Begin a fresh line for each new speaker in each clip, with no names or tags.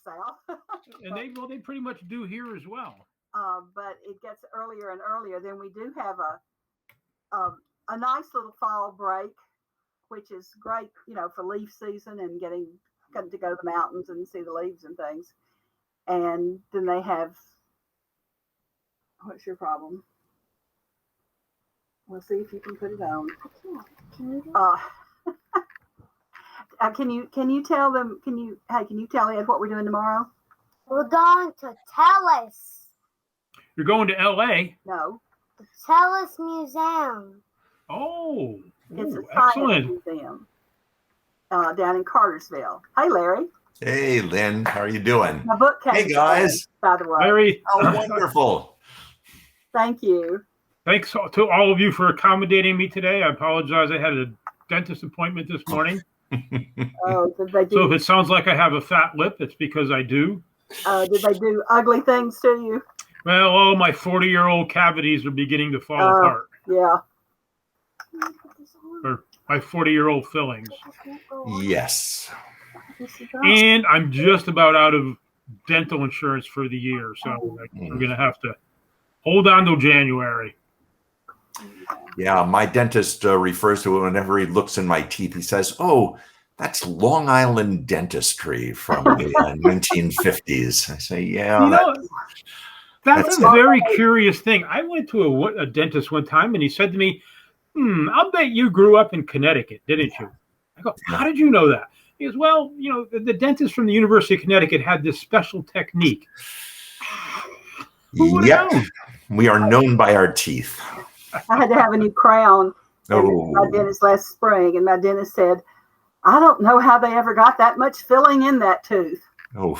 south.
They pretty much do here as well.
But it gets earlier and earlier. Then we do have a nice little fall break, which is great, for leaf season and getting to go to the mountains and see the leaves and things. And then they have, what's your problem? We'll see if you can put it on. Can you tell them? Can you tell Ed what we're doing tomorrow?
We're going to Tellus.
You're going to L.A.?
No.
The Tellus Museum.
Oh,
it's a
excellent
science museum down in Cartersville. Hey, Larry.
Hey, Lynn. How are you doing?
My book came
Hey, guys.
by the way.
Larry.
Oh, wonderful.
Thank you.
Thanks to all of you for accommodating me today. I apologize. I had a dentist appointment this morning.
Oh, did they do?
So if it sounds like I have a fat lip, it's because I do.
Did they do ugly things to you?
Well, all my 40-year-old cavities are beginning to fall apart.
Yeah.
Or my 40-year-old fillings.
Yes.
And I'm just about out of dental insurance for the year, so I'm going to have to hold on till January.
Yeah, my dentist refers to it whenever he looks in my teeth. He says, "Oh, that's Long Island dentistry from the 1950s." I say, "Yeah."
That's a very curious thing. I went to a dentist one time, and he said to me, I'll bet you grew up in Connecticut, didn't you? I go, how did you know that? He goes, well, the dentist from the University of Connecticut had this special technique.
Yep. We are known by our teeth.
I had to have a new crown at my dentist last spring, and my dentist said, I don't know how they ever got that much filling in that tooth.
Oh.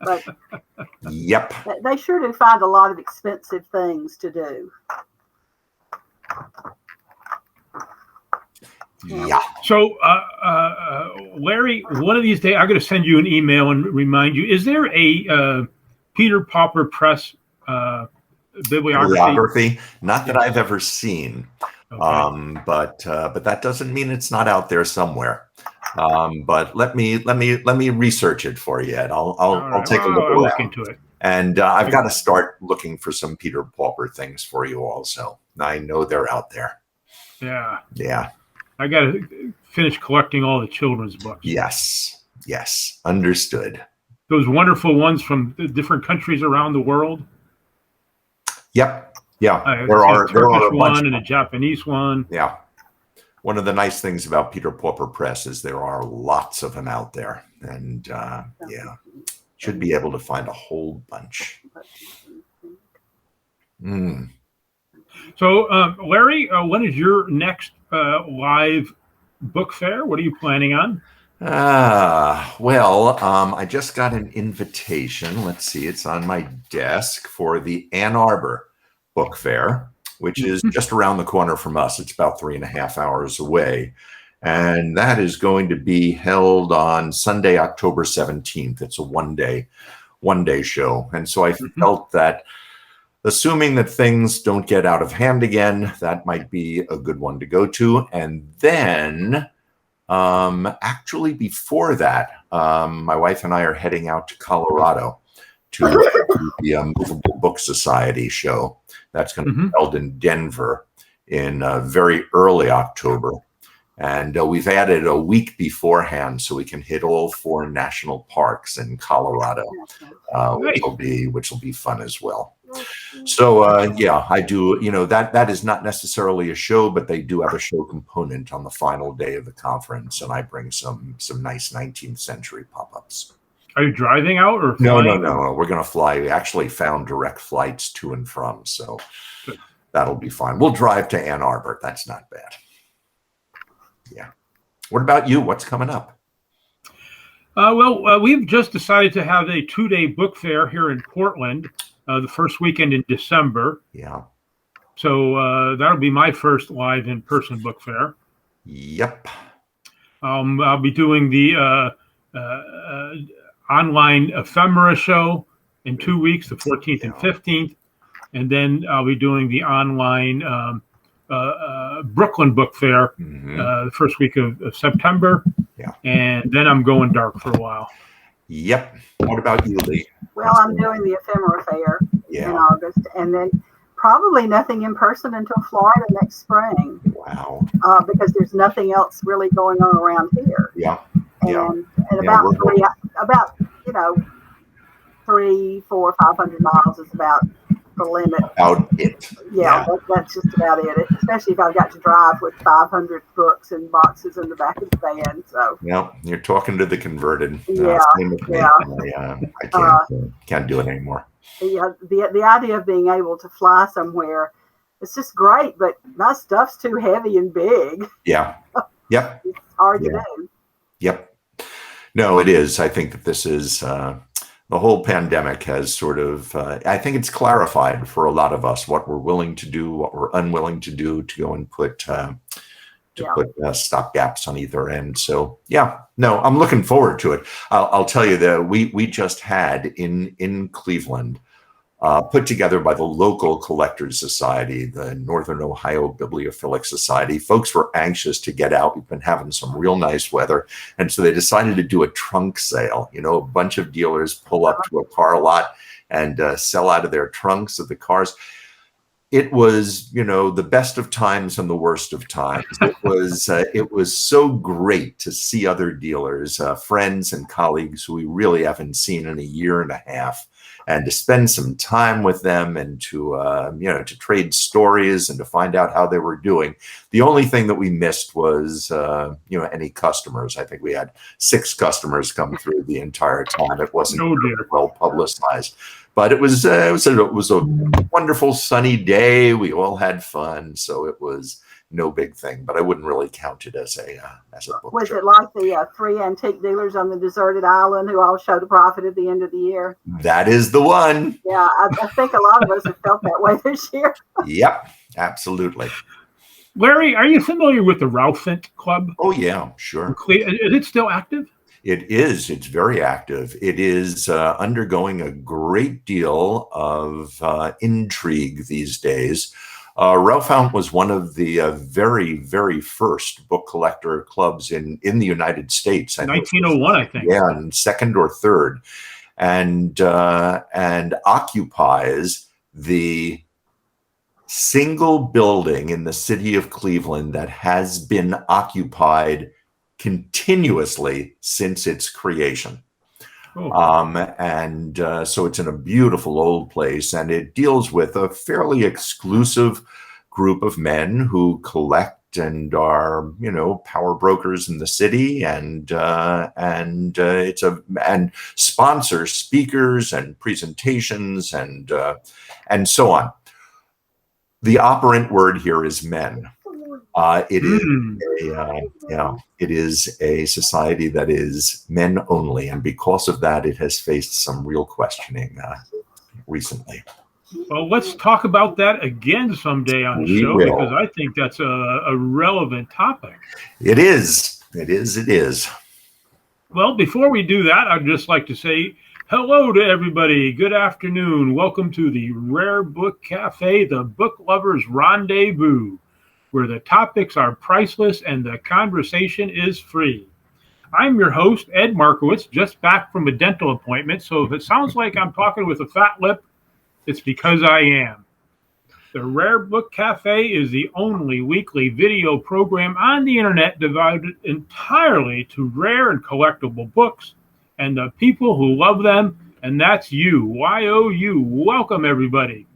But
yep.
They sure do find a lot of expensive things to do.
Yeah.
So, Larry, one of these days, I'm going to send you an email and remind you, is there a Peter Pauper Press bibliography?
Not that I've ever seen. Okay. But that doesn't mean it's not out there somewhere. But let me research it for you, and I'll take a look
into it.
And I've got to start looking for some Peter Pauper things for you also. I know they're out there.
Yeah.
Yeah.
I got to finish collecting all the children's books.
Yes. Yes. Understood.
Those wonderful ones from the different countries around the world.
Yep. Yeah.
There are a one and a Japanese one.
Yeah. One of the nice things about Peter Pauper Press is there are lots of them out there, and should be able to find a whole bunch.
So, Larry, when is your next live book fair? What are you planning on?
Well, I just got an invitation. Let's see, it's on my desk for the Ann Arbor Book Fair, which is just around the corner from us. It's about 3.5 hours away. And that is going to be held on Sunday, October 17th. It's a one-day show. And so I felt that, assuming that things don't get out of hand again, that might be a good one to go to. And then actually before that, my wife and I are heading out to Colorado to the Movable Book Society show. That's going to be held in Denver in very early October. And we've added a week beforehand so we can hit all 4 national parks in Colorado, which will be fun as well. So, I do, that is not necessarily a show, but they do have a show component on the final day of the conference. And I bring some nice 19th century pop-ups.
Are you driving out or flying?
No. We're going to fly. We actually found direct flights to and from. So that'll be fine. We'll drive to Ann Arbor. That's not bad. Yeah. What about you? What's coming up?
We've just decided to have a 2-day book fair here in Portland, the first weekend in December.
Yeah.
So that'll be my first live in-person book fair.
Yep.
I'll be doing the online ephemera show in 2 weeks, the 14th and 15th. And then I'll be doing the online Brooklyn Book Fair the first week of September.
Yeah.
And then I'm going dark for a while.
Yep. What about you, Lee?
Well, I'm doing the Ephemera Fair in
Yeah.
August, and then probably nothing in person until Florida next spring.
Wow.
Because there's nothing else really going on around here.
Yeah. Yeah.
And
Yeah,
about 300, 400, 500 miles is about the limit.
about it.
Yeah, that's just about it. Especially if I've got to drive with 500 books and boxes in the back of the van. So
Yeah, you're talking to the converted.
Yeah,
Same with me.
yeah.
I can't do it anymore.
yeah, the idea of being able to fly somewhere, it's just great. But my stuff's too heavy and big.
Yeah. Yep.
It's hard to
Yeah.
do.
Yep. No, it is. I think that this is the whole pandemic has sort of, I think it's clarified for a lot of us what we're willing to do, what we're unwilling to do to go and put stop gaps on either end. So yeah, no, I'm looking forward to it. I'll tell you that we just had in Cleveland, put together by the local Collectors Society, the Northern Ohio Bibliophilic Society. Folks were anxious to get out. We've been having some real nice weather. And so they decided to do a trunk sale. You know, a bunch of dealers pull up to a car lot and sell out of their trunks of the cars. It was, the best of times and the worst of times. It was so great to see other dealers, friends and colleagues who we really haven't seen in a year and a half, and to spend some time with them and to trade stories and to find out how they were doing. The only thing that we missed was, any customers. I think we had 6 customers come through the entire time. It wasn't well publicized. But it was a wonderful sunny day. We all had fun, so it was no big thing. But I wouldn't really count it as a book
Was
show.
it like the 3 antique dealers on the deserted island who all showed a profit at the end of the year?
That is the one.
Yeah, I think a lot of us have felt that way this year.
Yep, absolutely.
Larry, are you familiar with the Ralphant Club?
Oh yeah, sure.
Is it still active?
It is. It's very active. It is undergoing a great deal of intrigue these days. Ralphant was one of the very, very first book collector clubs in the United States.
1901, I think.
Yeah, and second or third, and occupies the single building in the city of Cleveland that has been occupied continuously since its creation.
Oh.
So it's in a beautiful old place, and it deals with a fairly exclusive group of men who collect and are, power brokers in the city, and sponsor speakers and presentations and so on. The operant word here is men. It is a society that is men only, and because of that, it has faced some real questioning recently.
Well, let's talk about that again someday on the show, because I think that's a relevant topic.
It is. It is.
Well, before we do that, I'd just like to say hello to everybody. Good afternoon. Welcome to the Rare Book Cafe, the book lovers' rendezvous, where the topics are priceless and the conversation is free. I'm your host, Ed Markowitz, just back from a dental appointment, so if it sounds like I'm talking with a fat lip, it's because I am. The Rare Book Cafe is the only weekly video program on the internet devoted entirely to rare and collectible books and the people who love them, and that's you, Y-O-U. Welcome, everybody.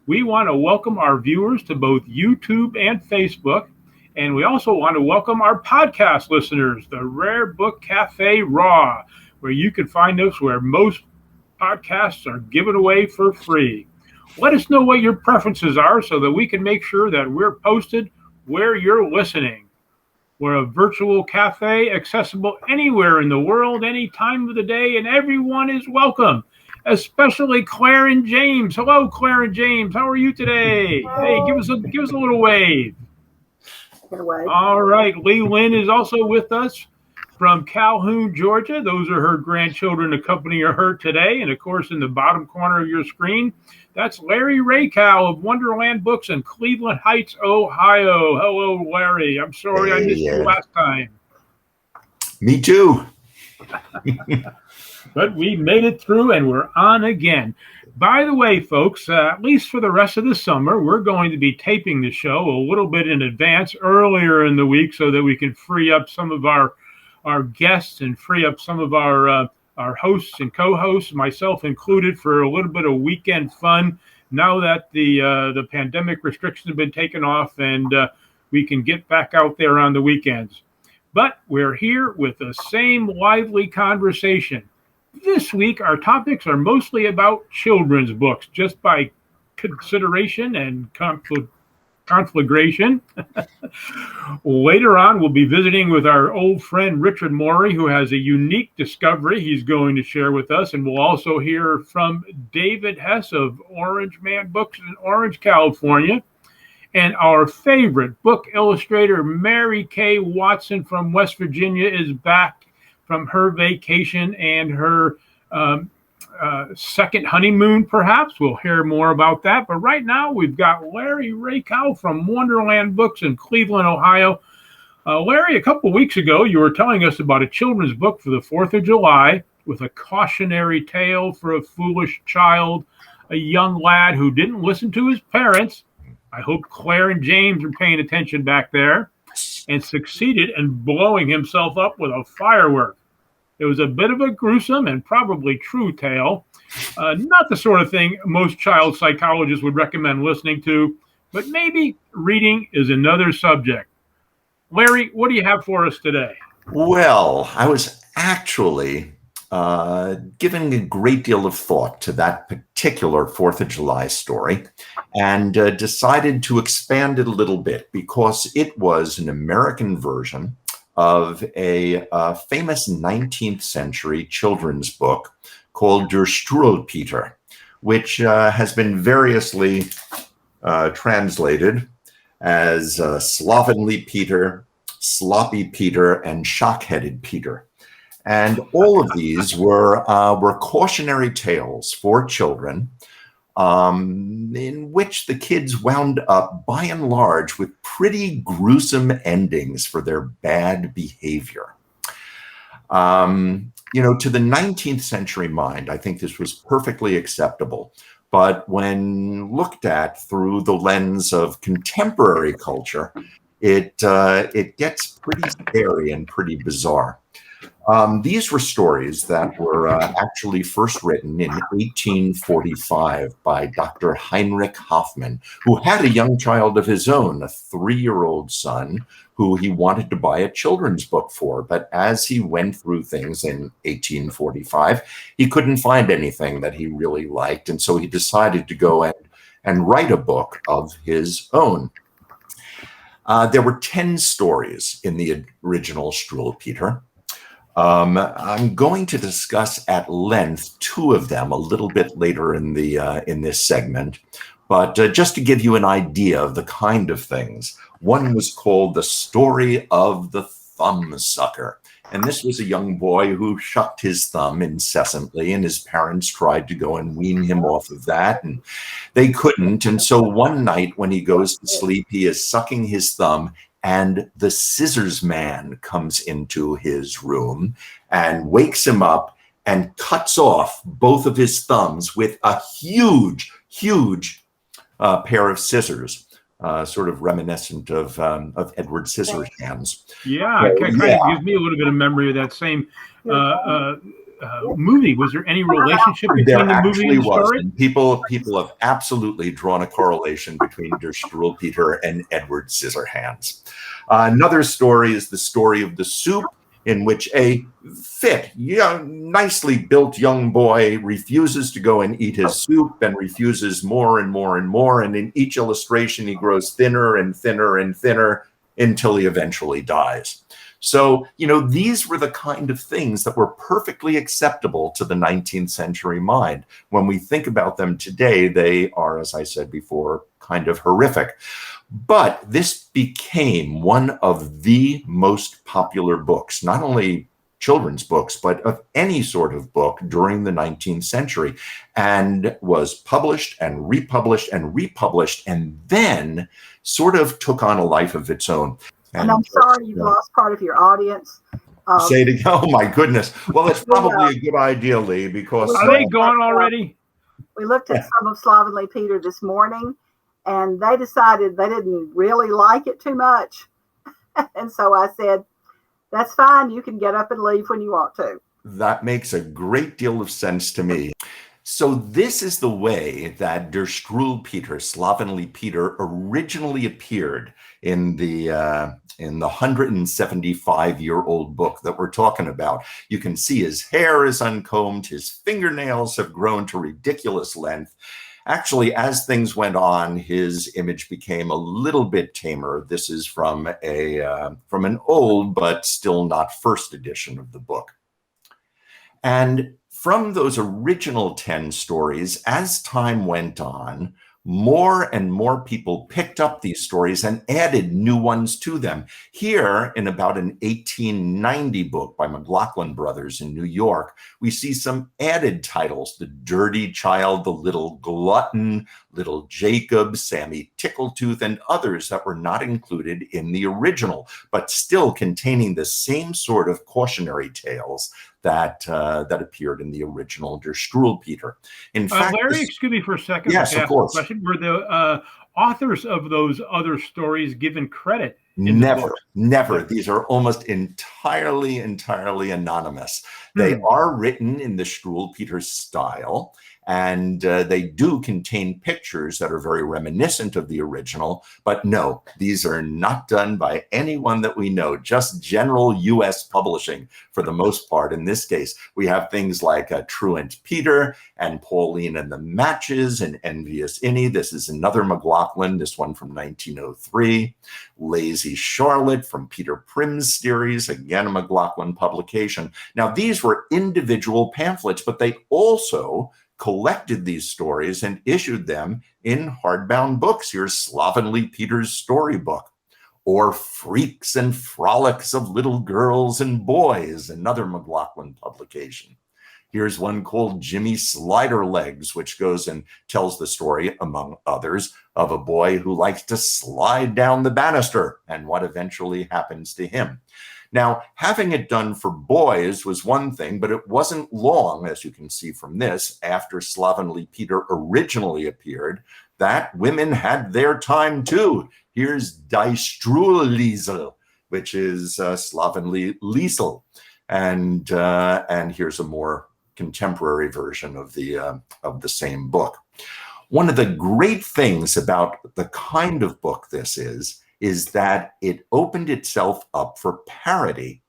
We want to welcome our viewers to both YouTube and Facebook, and we also want to welcome our podcast listeners, the Rare Book Cafe Raw, where you can find us where most podcasts are given away for free. Let us know what your preferences are so that we can make sure that we're posted where you're listening. We're a virtual cafe accessible anywhere in the world, any time of the day, and everyone is welcome. Especially Claire and James. Hello, Claire and James. How are you today? Hey, give us a little wave. All right. Lee Lynn is also with us from Calhoun, Georgia. Those are her grandchildren accompanying her today. And, of course, in the bottom corner of your screen, that's Larry Raycow of Wonderland Books in Cleveland Heights, Ohio. Hello, Larry. I'm sorry I missed you last time.
Me too.
But we made it through and we're on again. By the way, folks, at least for the rest of the summer, we're going to be taping the show a little bit in advance earlier in the week so that we can free up some of our guests and free up some of our hosts and co-hosts, myself included, for a little bit of weekend fun now that the pandemic restrictions have been taken off and we can get back out there on the weekends. But we're here with the same lively conversation. This week, our topics are mostly about children's books, just by consideration and conflagration. Later on, we'll be visiting with our old friend Richard Morey, who has a unique discovery he's going to share with us. And we'll also hear from David Hess of Orange Man Books in Orange, California. And our favorite book illustrator, Mary Kay Watson from West Virginia, is back from her vacation and her second honeymoon, perhaps. We'll hear more about that. But right now, we've got Larry Rakow from Wonderland Books in Cleveland, Ohio. Larry, a couple of weeks ago, you were telling us about a children's book for the 4th of July with a cautionary tale for a foolish child, a young lad who didn't listen to his parents. I hope Claire and James are paying attention back there, and succeeded in blowing himself up with a firework. It was a bit of a gruesome and probably true tale. Not the sort of thing most child psychologists would recommend listening to, but maybe reading is another subject. Larry, what do you have for us today?
Well, I was actually giving a great deal of thought to that particular 4th of July story and decided to expand it a little bit because it was an American version of a famous 19th century children's book called Der Struwelpeter, which has been variously translated as Slovenly Peter, Sloppy Peter, and Shock-Headed Peter. And all of these were cautionary tales for children in which the kids wound up, by and large, with pretty gruesome endings for their bad behavior. To the 19th century mind, I think this was perfectly acceptable. But when looked at through the lens of contemporary culture, it gets pretty scary and pretty bizarre. These were stories that were actually first written in 1845 by Dr. Heinrich Hoffmann, who had a young child of his own, a 3-year-old son, who he wanted to buy a children's book for. But as he went through things in 1845, he couldn't find anything that he really liked. And so he decided to go and write a book of his own. There were 10 stories in the original Struwelpeter. I'm going to discuss at length 2 of them a little bit later in this segment, but just to give you an idea of the kind of things. One was called The Story of the Thumbsucker, and this was a young boy who shucked his thumb incessantly, and his parents tried to go and wean him off of that, and they couldn't. And so one night when he goes to sleep, he is sucking his thumb, and the scissors man comes into his room and wakes him up and cuts off both of his thumbs with a huge pair of scissors, sort of reminiscent of Edward Scissorhands.
Yeah, it kind of gives me a little bit of memory of that same movie. Was there any relationship between the movie and the story?
And people have absolutely drawn a correlation between Der Struwelpeter and Edward Scissorhands. Another story is the story of the soup, in which a fit, nicely built young boy refuses to go and eat his soup and refuses more and more and more. And in each illustration, he grows thinner and thinner and thinner until he eventually dies. So, these were the kind of things that were perfectly acceptable to the 19th century mind. When we think about them today, they are, as I said before, kind of horrific. But this became one of the most popular books, not only children's books, but of any sort of book during the 19th century, and was published and republished and republished, and then sort of took on a life of its own.
And I'm sorry you've lost part of your audience.
Say it again. Oh my goodness. Well, it's probably a good idea, Lee, because
Are they gone already?
We looked at some of Slovenly Peter this morning, and they decided they didn't really like it too much. And so I said, that's fine. You can get up and leave when you want to.
That makes a great deal of sense to me. So this is the way that Der Struwwelpeter, Slovenly Peter, originally appeared in the 175-year-old book that we're talking about. You can see his hair is uncombed, his fingernails have grown to ridiculous length. Actually, as things went on, his image became a little bit tamer. This is from an old but still not first edition of the book. And from those original 10 stories, as time went on, more and more people picked up these stories and added new ones to them. Here, in about an 1890 book by McLaughlin Brothers in New York, we see some added titles: The Dirty Child, The Little Glutton, Little Jacob, Sammy Tickletooth, and others that were not included in the original, but still containing the same sort of cautionary tales that appeared in the original Der Struwwelpeter. In fact,
Larry, excuse me for a second.
Yes, of course.
Were the authors of those other stories given credit?
Never. These are almost entirely anonymous. They are written in the Struwwelpeter style, and they do contain pictures that are very reminiscent of the original. But no, these are not done by anyone that we know, just general U.S. publishing for the most part. In this case, we have things like Truant Peter and Pauline and the Matches and Envious Innie. This is another McLaughlin, this one from 1903. Lazy Charlotte from Peter Prim's series, again a McLaughlin publication. Now, these were individual pamphlets, but they also collected these stories and issued them in hardbound books. Here's Slovenly Peter's storybook, or Freaks and Frolics of Little Girls and Boys, another McLaughlin publication. Here's one called Jimmy Sliderlegs, which goes and tells the story, among others, of a boy who likes to slide down the banister and what eventually happens to him. Now, having it done for boys was one thing, but it wasn't long, as you can see from this, after Slovenly Peter originally appeared, that women had their time too. Here's Die Struwwelliesel, which is Slovenly Liesel. And here's a more contemporary version of the same book. One of the great things about the kind of book this is that it opened itself up for parody.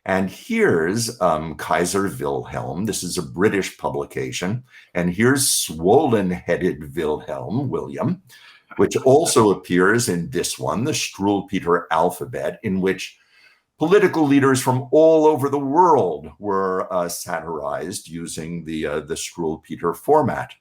And here's Kaiser Wilhelm. This is a British publication. And here's Swollen-Headed William, which also appears in this one, the Struwwelpeter alphabet, in which political leaders from all over the world were satirized using the Struwwelpeter format.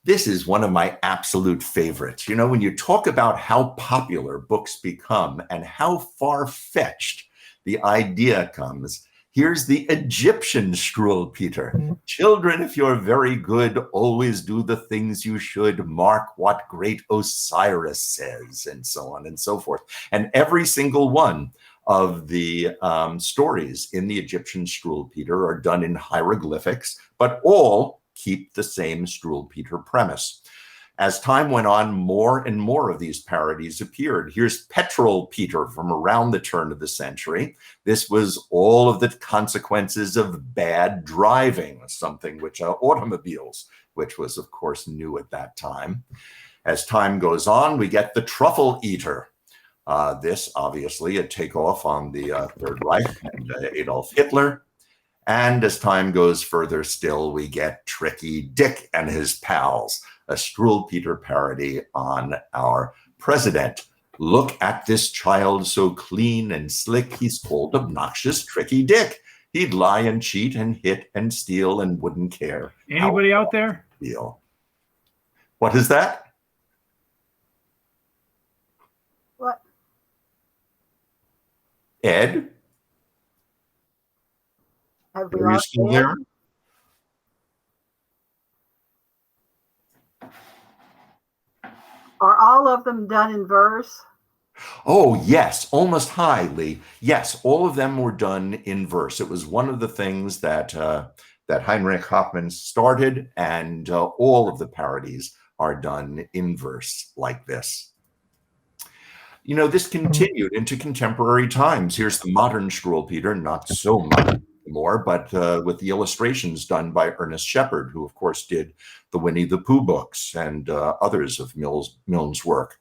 This is one of my absolute favorites. You know, when you talk about how popular books become and how far-fetched the idea comes, here's the Egyptian Struwwelpeter. Children, if you're very good, always do the things you should. Mark what great Osiris says, and so on and so forth. And every single one of the stories in the Egyptian Struwwelpeter are done in hieroglyphics, but all keep the same Struwwelpeter premise. As time went on, more and more of these parodies appeared. Here's Petrol Peter from around the turn of the century. This was all of the consequences of bad driving, something which automobiles, which was, of course, new at that time. As time goes on, we get the Truffle Eater. This, obviously, a takeoff on the Third Reich and Adolf Hitler. And as time goes further still, we get Tricky Dick and his pals, a Struwwelpeter parody on our president. Look at this child so clean and slick, he's called obnoxious Tricky Dick. He'd lie and cheat and hit and steal and wouldn't care.
Anybody out there?
What is that?
What?
Ed?
Have we
Are you
lost
still
Ed?
there?
Are all of them done in verse?
Oh, yes, almost highly. Yes, all of them were done in verse. It was one of the things that Heinrich Hoffmann started, and all of the parodies are done in verse like this. You know, this continued into contemporary times. Here's the modern Struwelpeter, not so modern anymore, but with the illustrations done by Ernest Shepard, who, of course, did the Winnie the Pooh books and others of Milne's work.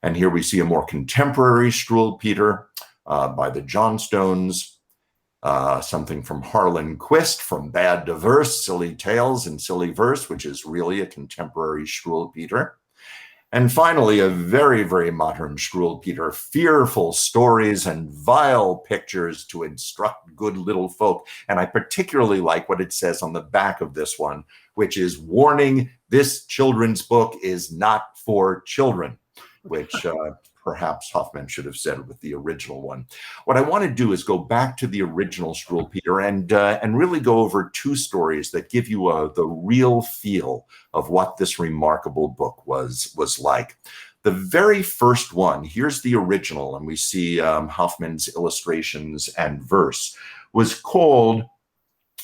And here we see a more contemporary Struwelpeter by the Johnstones, something from Harlan Quist, From Bad to Verse, Silly Tales and Silly Verse, which is really a contemporary Struwelpeter. And finally, a very, very modern Struwelpeter, Fearful Stories and Vile Pictures to Instruct Good Little Folk. And I particularly like what it says on the back of this one, which is, warning, this children's book is not for children, which perhaps Hoffmann should have said with the original one. What I want to do is go back to the original Struwelpeter and really go over two stories that give you the real feel of what this remarkable book was like. The very first one, here's the original, and we see Hoffmann's illustrations and verse, was called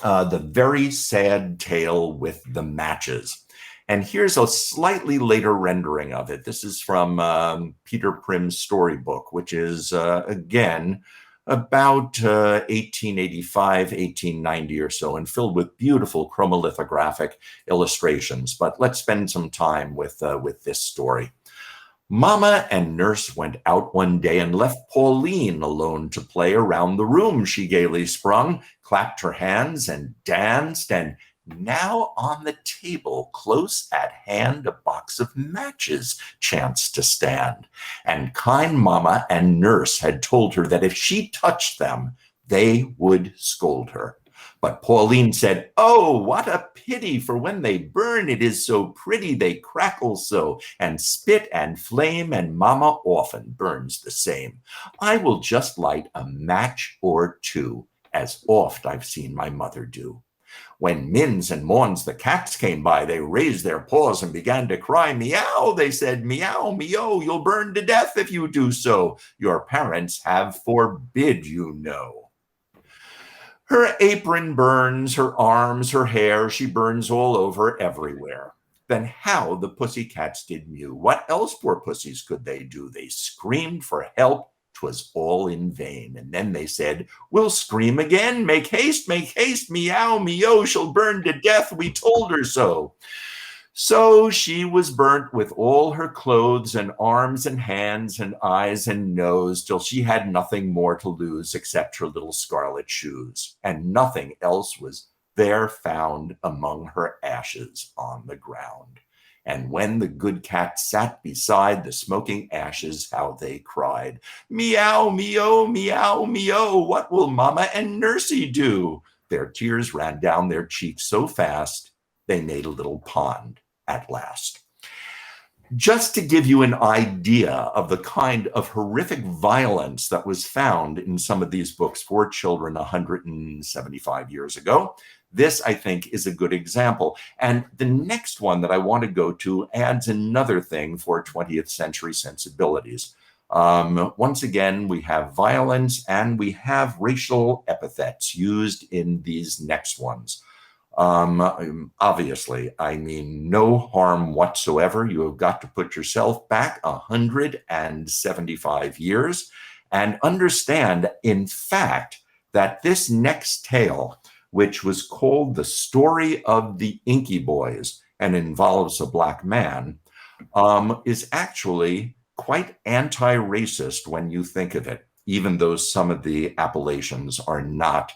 The Very Sad Tale with the Matches. And here's a slightly later rendering of it. This is from Peter Prim's storybook, which is, again, about 1885, 1890 or so, and filled with beautiful chromolithographic illustrations. But let's spend some time with this story. Mama and Nurse went out one day and left Pauline alone to play around the room. She gaily sprung, clapped her hands, and danced, and now on the table, close at hand, a box of matches chanced to stand. And kind Mama and Nurse had told her that if she touched them, they would scold her. But Pauline said, "Oh, what a pity, for when they burn, it is so pretty, they crackle so, and spit and flame, and Mama often burns the same. I will just light a match or two, as oft I've seen my mother do." When Minns and Mons, the cats, came by, they raised their paws and began to cry. "Meow," they said, "meow, meow, you'll burn to death if you do so. Your parents have forbid, you know." Her apron burns, her arms, her hair, she burns all over everywhere. Then how the pussycats did mew. What else poor pussies could they do? They screamed for help. 'Twas all in vain. And then they said, "We'll scream again. Make haste, meow, meow, she'll burn to death. We told her so." So she was burnt with all her clothes and arms and hands and eyes and nose, till she had nothing more to lose except her little scarlet shoes. And nothing else was there found among her ashes on the ground. And when the good cat sat beside the smoking ashes, how they cried, "Meow, meow, meow, meow, what will Mama and Nursey do?" Their tears ran down their cheeks so fast, they made a little pond at last. Just to give you an idea of the kind of horrific violence that was found in some of these books for children 175 years ago, this, I think, is a good example. And the next one that I want to go to adds another thing for 20th century sensibilities. Once again, we have violence and we have racial epithets used in these next ones. Obviously, I mean no harm whatsoever. You have got to put yourself back 175 years and understand, in fact, that this next tale, which was called The Story of the Inky Boys and involves a black man, is actually quite anti-racist when you think of it, even though some of the appellations are not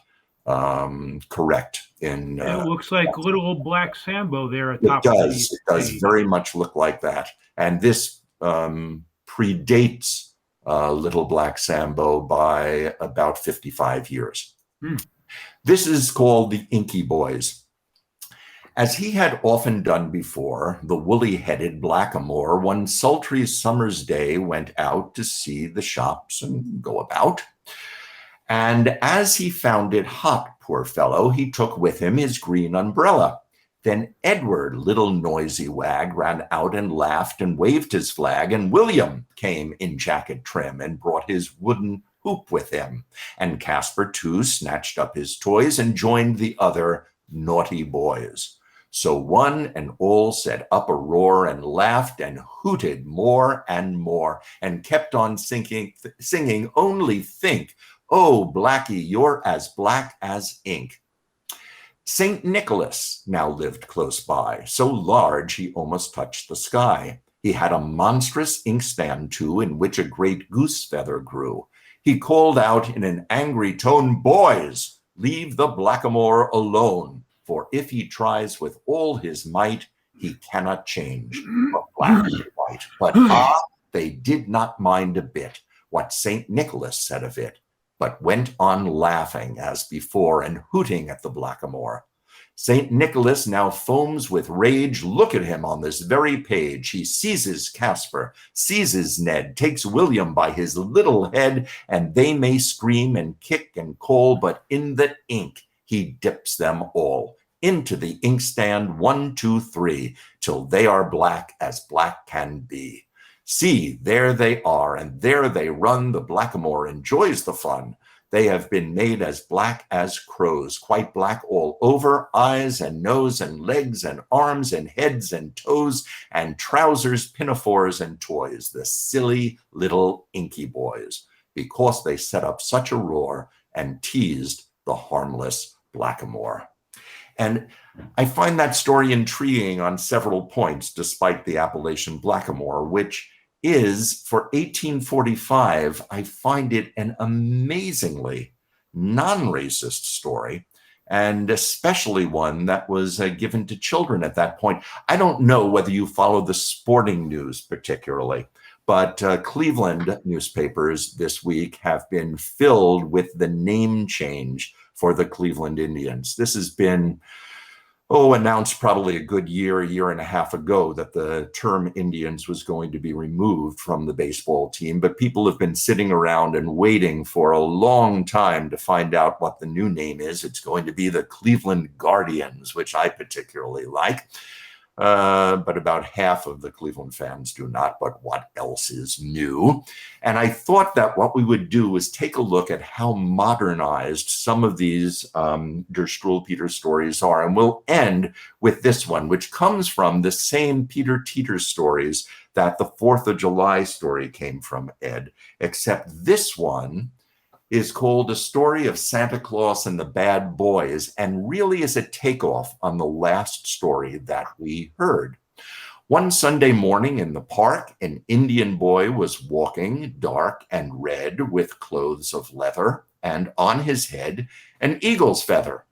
correct. It
looks like little old black Sambo there atop.
It does very much look like that. And this predates Little Black Sambo by about 55 years. This is called The Inky Boys. As he had often done before, the woolly-headed blackamoor one sultry summer's day went out to see the shops and go about. And as he found it hot, poor fellow, he took with him his green umbrella. Then Edward, little noisy wag, ran out and laughed and waved his flag, and William came in jacket trim and brought his wooden hoop with him. And Caspar, too, snatched up his toys and joined the other naughty boys. So one and all set up a roar and laughed and hooted more and more and kept on singing, Only think, oh, Blackie, you're as black as ink. St. Nicholas now lived close by, so large he almost touched the sky. He had a monstrous inkstand, too, in which a great goose feather grew. He called out in an angry tone, Boys, leave the blackamoor alone, for if he tries with all his might, he cannot change from black to white. But they did not mind a bit what St. Nicholas said of it, but went on laughing as before and hooting at the blackamoor. St. Nicholas now foams with rage. Look at him on this very page. He seizes Caspar, seizes Ned, takes William by his little head, and they may scream and kick and call, but in the ink he dips them all into the inkstand, 1, 2, 3, till they are black as black can be. See, there they are, and there they run. The blackamoor enjoys the fun. They have been made as black as crows, quite black all over, eyes and nose and legs and arms and heads and toes and trousers, pinafores and toys, the silly little inky boys, because they set up such a roar and teased the harmless blackamoor. And I find that story intriguing on several points, despite the appellation blackamoor, which is, for 1845, I find it an amazingly non-racist story, and especially one that was given to children at that point. I don't know whether you follow the sporting news particularly, but Cleveland newspapers this week have been filled with the name change for the Cleveland Indians. This has been announced probably a good year and a half ago that the term Indians was going to be removed from the baseball team, but people have been sitting around and waiting for a long time to find out what the new name is. It's going to be the Cleveland Guardians, which I particularly like. But about half of the Cleveland fans do not. But what else is new? And I thought that what we would do is take a look at how modernized some of these Der Struwwelpeter stories are. And we'll end with this one, which comes from the same Peter Teeter stories that the 4th of July story came from, Ed, except this one is called A Story of Santa Claus and the Bad Boys, and really is a takeoff on the last story that we heard. One Sunday morning in the park, an Indian boy was walking, dark and red, with clothes of leather, and on his head an eagle's feather.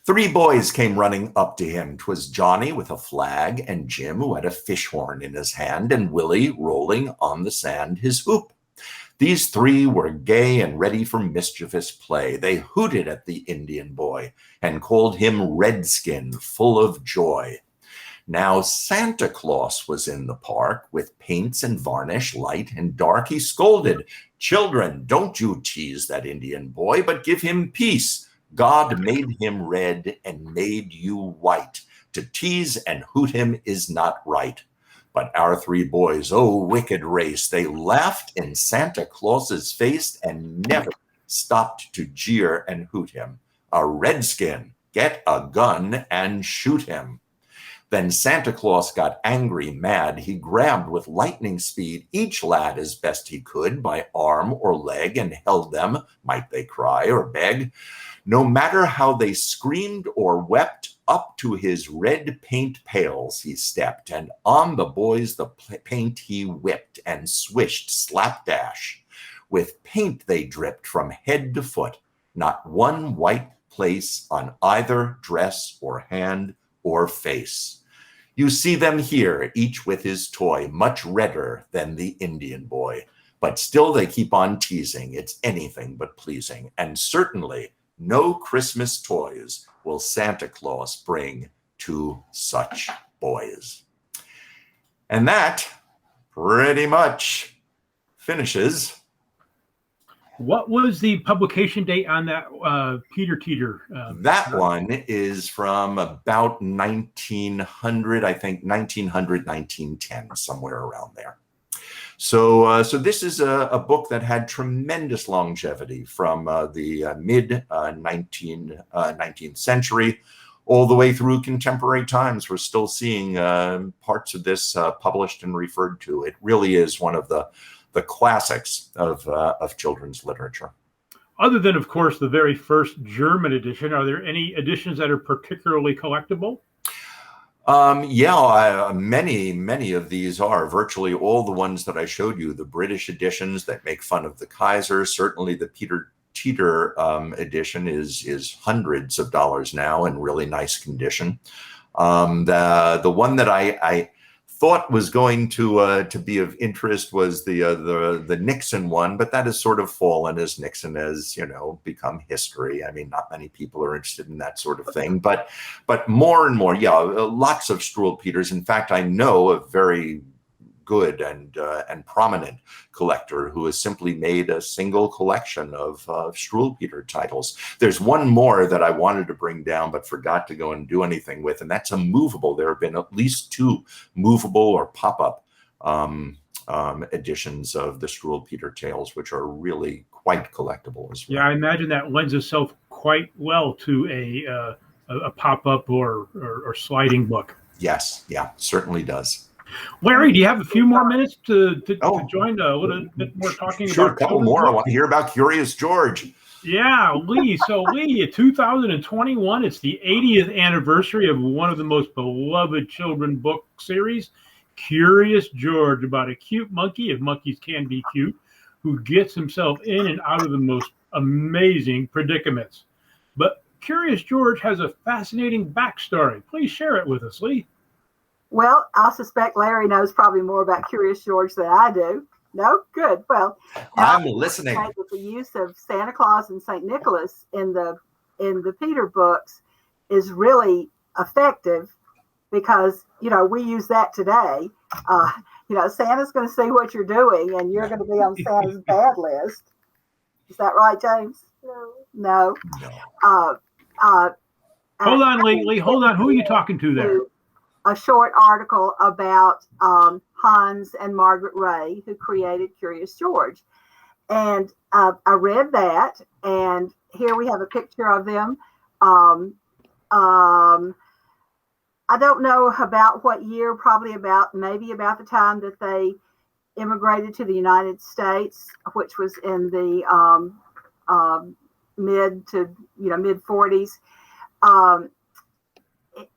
3 boys came running up to him. 'Twas Johnny with a flag, and Jim, who had a fish horn in his hand, and Willie, rolling on the sand his hoop. These 3 were gay and ready for mischievous play. They hooted at the Indian boy and called him Redskin, full of joy. Now Santa Claus was in the park with paints and varnish, light and dark. He scolded, "Children, don't you tease that Indian boy, but give him peace. God made him red and made you white. To tease and hoot him is not right." But our 3 boys, wicked race, they laughed in Santa Claus's face and never stopped to jeer and hoot him. "A redskin, get a gun and shoot him." Then Santa Claus got angry, mad. He grabbed with lightning speed each lad as best he could by arm or leg and held them, might they cry or beg. No matter how they screamed or wept, up to his red paint pails he stepped, and on the boys the paint he whipped and swished slapdash. With paint they dripped from head to foot, not one white place on either dress or hand or face. You see them here, each with his toy, much redder than the Indian boy. But still they keep on teasing. It's anything but pleasing, and certainly no Christmas toys will Santa Claus bring to such boys. And that pretty much finishes
What was the publication date on that Peter Teeter?
That one is from about 1900, I think 1900, 1910, somewhere around there. So this is a book that had tremendous longevity from the mid 19th century all the way through contemporary times. We're still seeing parts of this published and referred to. It really is one of the classics of children's literature.
Other than, of course, the very first German edition, are there any editions that are particularly collectible?
Many of these are. Virtually all the ones that I showed you, the British editions that make fun of the Kaiser, certainly the Peter Teeter edition is hundreds of dollars now in really nice condition. The one that I thought was going to be of interest was the Nixon one, but that has sort of fallen as Nixon has, become history. I mean, not many people are interested in that sort of thing, but more and more, lots of Struwwelpeters. In fact, I know a very good and prominent collector who has simply made a single collection of Struwwelpeter titles. There's one more that I wanted to bring down but forgot to go and do anything with, and that's a movable. There have been at least 2 movable or pop-up editions of the Struwwelpeter tales, which are really quite collectible as well.
Yeah, I imagine that lends itself quite well to a pop-up or sliding book.
Yes, yeah, certainly does.
Larry, do you have a few more minutes to join a little bit more talking about?
Sure, a couple more. I want to hear about Curious George.
Yeah, Lee. So, Lee, 2021, it's the 80th anniversary of one of the most beloved children book series, Curious George, about a cute monkey, if monkeys can be cute, who gets himself in and out of the most amazing predicaments. But Curious George has a fascinating backstory. Please share it with us, Lee.
Well, I suspect Larry knows probably more about Curious George than I do. No? Good. Well,
I'm listening.
With the use of Santa Claus and St. Nicholas in the Peter books is really effective because, we use that today. Santa's going to see what you're doing and you're going to be on Santa's bad list. Is that right, James? No.
Hold on, Lee. Hold on. Who are you talking to there?
A short article about Hans and Margaret Ray, who created Curious George. And I read that, and here we have a picture of them. I don't know about what year, maybe about the time that they immigrated to the United States, which was in the mid 40s.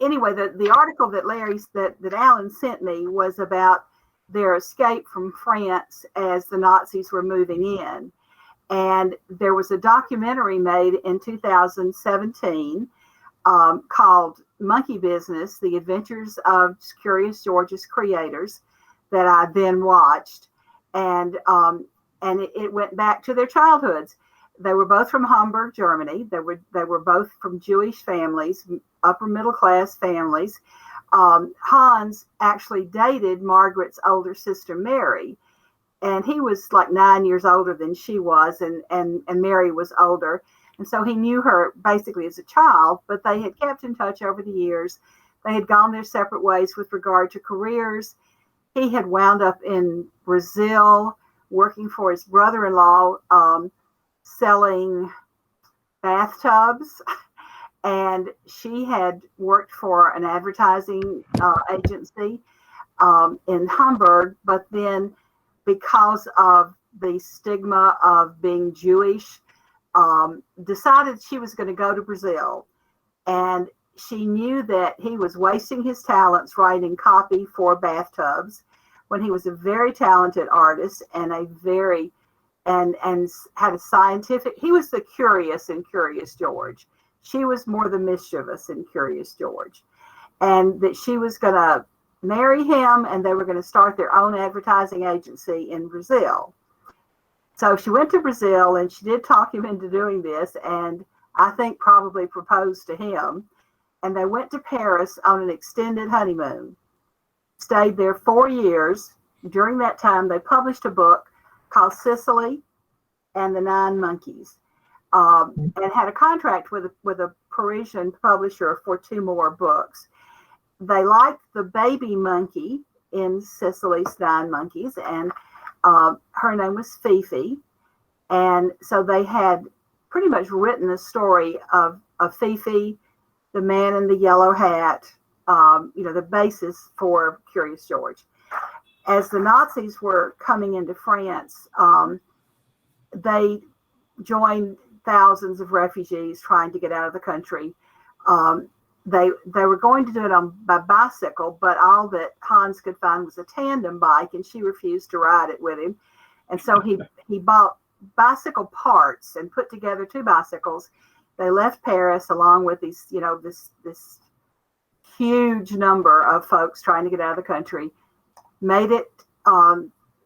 Anyway, the article that Alan sent me was about their escape from France as the Nazis were moving in. And there was a documentary made in 2017 called Monkey Business, The Adventures of Curious George's Creators, that I then watched. And it went back to their childhoods. They were both from Hamburg, Germany. They were both from Jewish families, upper middle class families. Hans actually dated Margaret's older sister, Mary, and he was like 9 years older than she was, and Mary was older. And so he knew her basically as a child, but they had kept in touch over the years. They had gone their separate ways with regard to careers. He had wound up in Brazil working for his brother-in-law, selling bathtubs, and she had worked for an advertising agency in Hamburg, but then because of the stigma of being Jewish, decided she was going to go to Brazil. And she knew that he was wasting his talents writing copy for bathtubs when he was a very talented artist and and had a scientific, he was the curious in Curious George. She was more the mischievous in Curious George. And that she was going to marry him and they were going to start their own advertising agency in Brazil. So she went to Brazil and she did talk him into doing this, and I think probably proposed to him. And they went to Paris on an extended honeymoon, stayed there 4 years. During that time, they published a book called Sicily, and the Nine Monkeys, and had a contract with a Parisian publisher for 2 more books. They liked the baby monkey in Cicely's Nine Monkeys, and her name was Fifi. And so they had pretty much written the story of Fifi, the man in the yellow hat, the basis for Curious George. As the Nazis were coming into France, they joined thousands of refugees trying to get out of the country. They were going to do it by bicycle, but all that Hans could find was a tandem bike, and she refused to ride it with him. And so he bought bicycle parts and put together 2 bicycles. They left Paris along with these, this huge number of folks trying to get out of the country, made it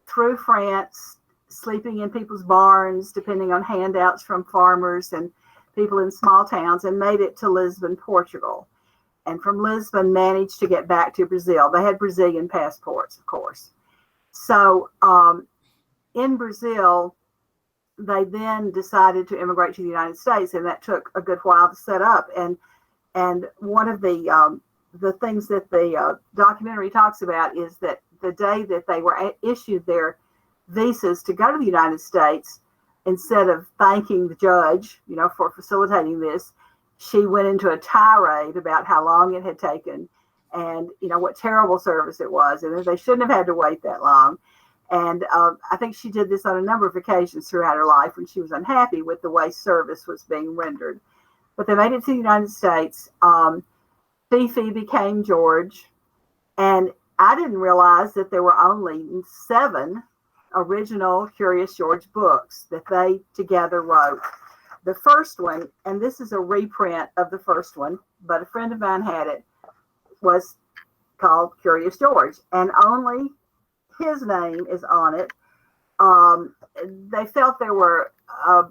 through France, sleeping in people's barns, depending on handouts from farmers and people in small towns, and made it to Lisbon, Portugal. And from Lisbon, managed to get back to Brazil. They had Brazilian passports, of course. So in Brazil, they then decided to immigrate to the United States, and that took a good while to set up. And one of the things that the documentary talks about is that the day that they were issued their visas to go to the United States, instead of thanking the judge, for facilitating this, she went into a tirade about how long it had taken and, what terrible service it was, and that they shouldn't have had to wait that long. And I think she did this on a number of occasions throughout her life when she was unhappy with the way service was being rendered. But they made it to the United States. Fifi became George, and I didn't realize that there were only 7 original Curious George books that they together wrote. The first one, and this is a reprint of the first one, but a friend of mine had it, was called Curious George, and only his name is on it. They felt there were, I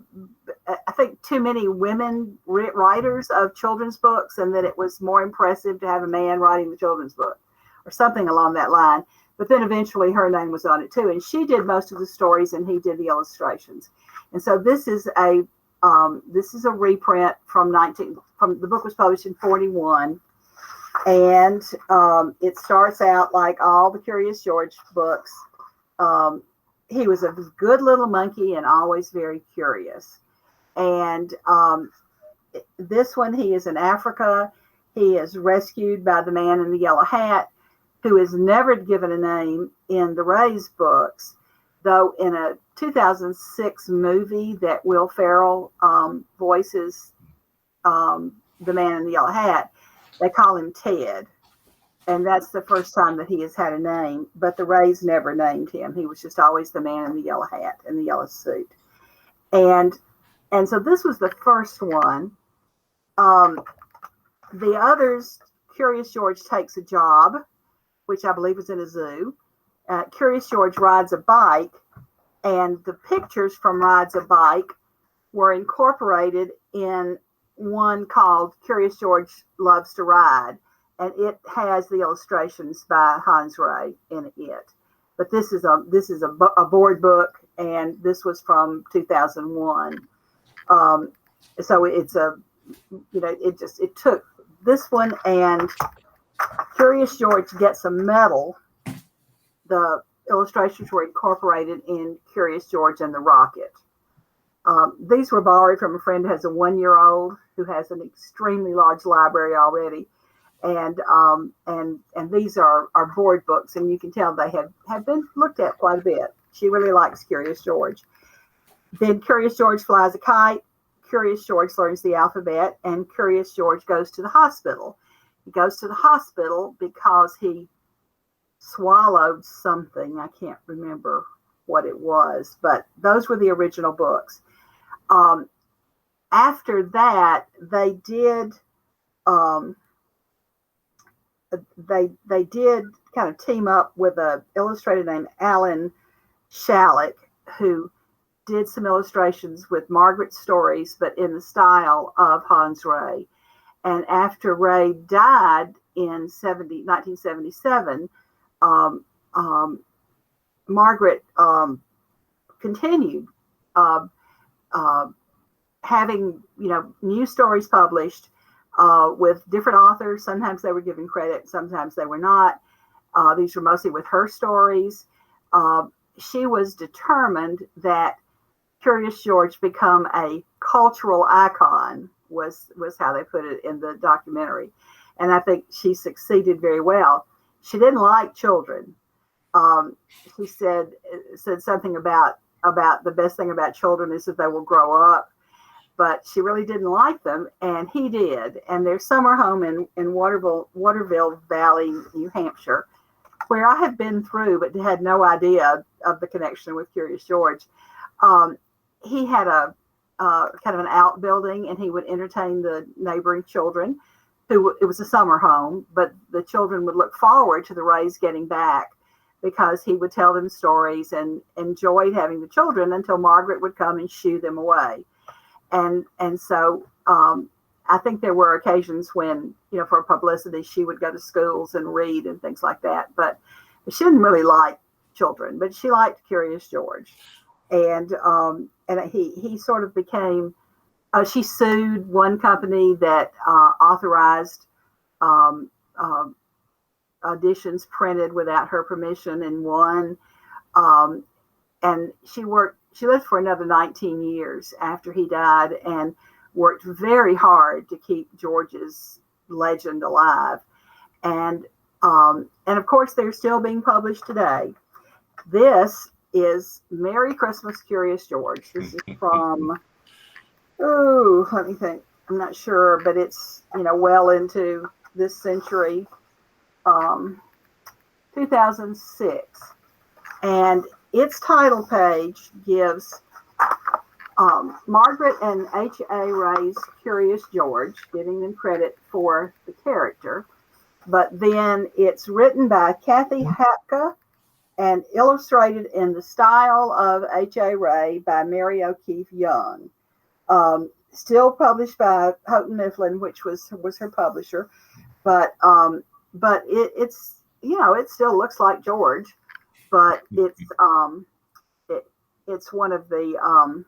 think, too many women writers of children's books, and that it was more impressive to have a man writing the children's book, or something along that line. But then eventually her name was on it too, and she did most of the stories and he did the illustrations. And so this is a reprint from the book was published in 1941, and it starts out like all the Curious George books. He was a good little monkey and always very curious. And this one, he is in Africa. He is rescued by the man in the yellow hat, who is never given a name in the Ray's books, though in a 2006 movie that Will Ferrell voices, the man in the yellow hat, they call him Ted. And that's the first time that he has had a name, but the Rays never named him. He was just always the man in the yellow hat and the yellow suit. And so this was the first one. The others, Curious George takes a job, which I believe is in a zoo. Curious George rides a bike, and the pictures from Rides a Bike were incorporated in one called Curious George Loves to Ride, and it has the illustrations by Hans Ray in it. But this is a board book, and this was from 2001. So it's it took this one, and Curious George gets a medal. The illustrations were incorporated in Curious George and the Rocket. These were borrowed from a friend who has a 1-year-old who has an extremely large library already. And these are board books, and you can tell they have been looked at quite a bit. She really likes Curious George. Then Curious George flies a kite. Curious George learns the alphabet, and Curious George goes to the hospital. He goes to the hospital because he swallowed something. I can't remember what it was, but those were the original books. After that, they did kind of team up with an illustrator named Alan Shalleck, who did some illustrations with Margaret's stories, but in the style of Hans Ray. And after Ray died in 1977, Margaret continued. having, new stories published with different authors. Sometimes they were given credit, sometimes they were not. These were mostly with her stories. She was determined that Curious George become a cultural icon, was how they put it in the documentary. And I think she succeeded very well. She didn't like children. She said something about the best thing about children is that they will grow up, but she really didn't like them, and he did. And their summer home in Waterville Valley, New Hampshire, where I have been through but had no idea of the connection with Curious George. He had a kind of an outbuilding, and he would entertain the neighboring children. It was a summer home, but the children would look forward to the Rays getting back because he would tell them stories and enjoyed having the children until Margaret would come and shoo them away. And so I think there were occasions when, for publicity, she would go to schools and read and things like that. But she didn't really like children, but she liked Curious George. And he sort of became, she sued one company that authorized editions printed without her permission and won. And she lived for another 19 years after he died and worked very hard to keep George's legend alive. And of course, they're still being published today. This is Merry Christmas, Curious George. This is from, let me think. I'm not sure, but it's, well into this century, 2006. And its title page gives Margaret and H.A. Ray's Curious George, giving them credit for the character. But then it's written by Kathy Hapka and illustrated in the style of H.A. Ray by Mary O'Keefe Young. Still published by Houghton Mifflin, which was her publisher. But it's it still looks like George, but it's one of the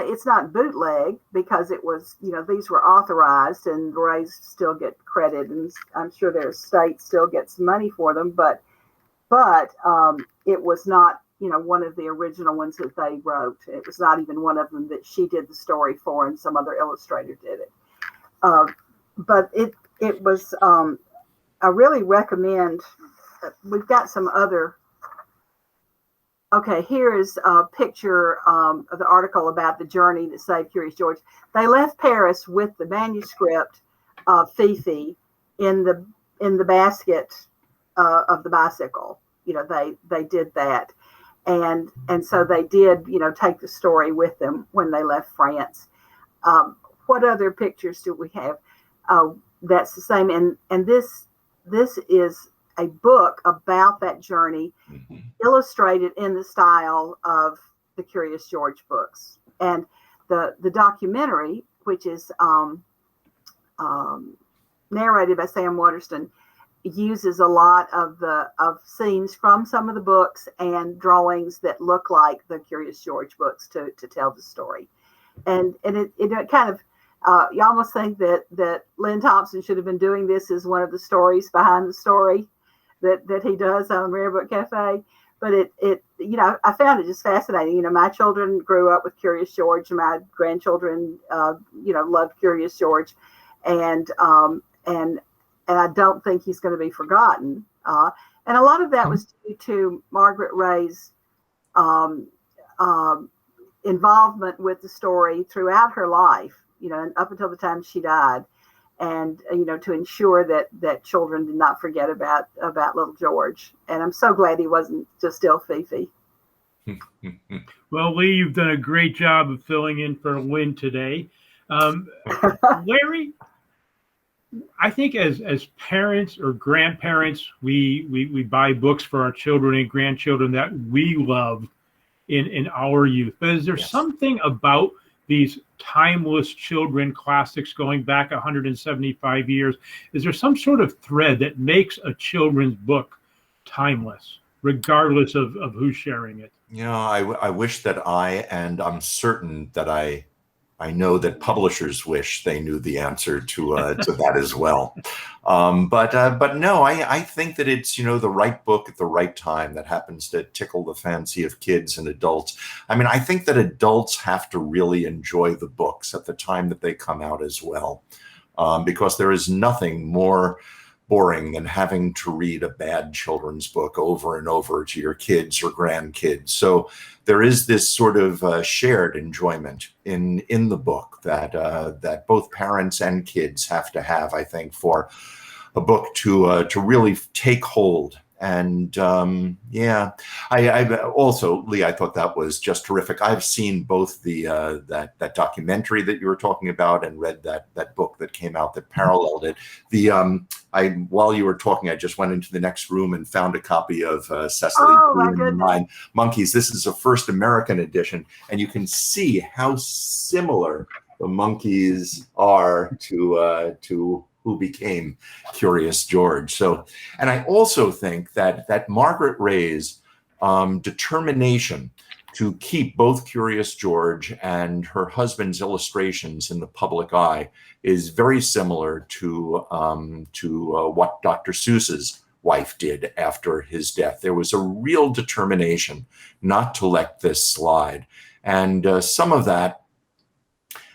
it's not bootleg because it was, these were authorized and the Rays still get credit, and I'm sure their estate still gets money for them, but it was not, one of the original ones that they wrote. It was not even one of them that she did the story for and some other illustrator did it. But it was, I really recommend, we've got some other. Okay, here is a picture of the article about the journey that saved Curious George. They left Paris with the manuscript of Fifi in the basket of the bicycle. They did that, and so they did take the story with them when they left France. What other pictures do we have? That's the same, and this is a book about that journey, illustrated in the style of the Curious George books. And the documentary, which is narrated by Sam Waterston, uses a lot of scenes from some of the books and drawings that look like the Curious George books to tell the story. And it kind of, you almost think that Lynn Thompson should have been doing this as one of the stories behind the story that he does on Rare Book Cafe. But it I found it just fascinating. My children grew up with Curious George, and my grandchildren loved Curious George, and I don't think he's going to be forgotten. And a lot of that was due to Margaret Ray's involvement with the story throughout her life, and up until the time she died. And to ensure that children did not forget about little George. And I'm so glad he wasn't just still Fifi.
Well, Lee, you've done a great job of filling in for Lynn today. Larry, I think as parents or grandparents, we buy books for our children and grandchildren that we loved in our youth. But is there something about these timeless children classics going back 175 years? Is there some sort of thread that makes a children's book timeless, regardless of who's sharing it?
I wish that and I'm certain that I know that publishers wish they knew the answer to that as well. But no, I think that it's, the right book at the right time that happens to tickle the fancy of kids and adults. I mean, I think that adults have to really enjoy the books at the time that they come out as well, because there is nothing more boring than having to read a bad children's book over and over to your kids or grandkids. So there is this sort of shared enjoyment in the book that both parents and kids have to have, I think, for a book to really take hold. And I also, Lee, I thought that was just terrific. I've seen both the that documentary that you were talking about and read that book that came out that paralleled it. While you were talking, I just went into the next room and found a copy of Cecily and the Nine Monkeys. This is a first American edition, and you can see how similar the monkeys are to who became Curious George. So, and I also think that Margaret Ray's determination to keep both Curious George and her husband's illustrations in the public eye is very similar to what Dr. Seuss's wife did after his death. There was a real determination not to let this slide. And some of that,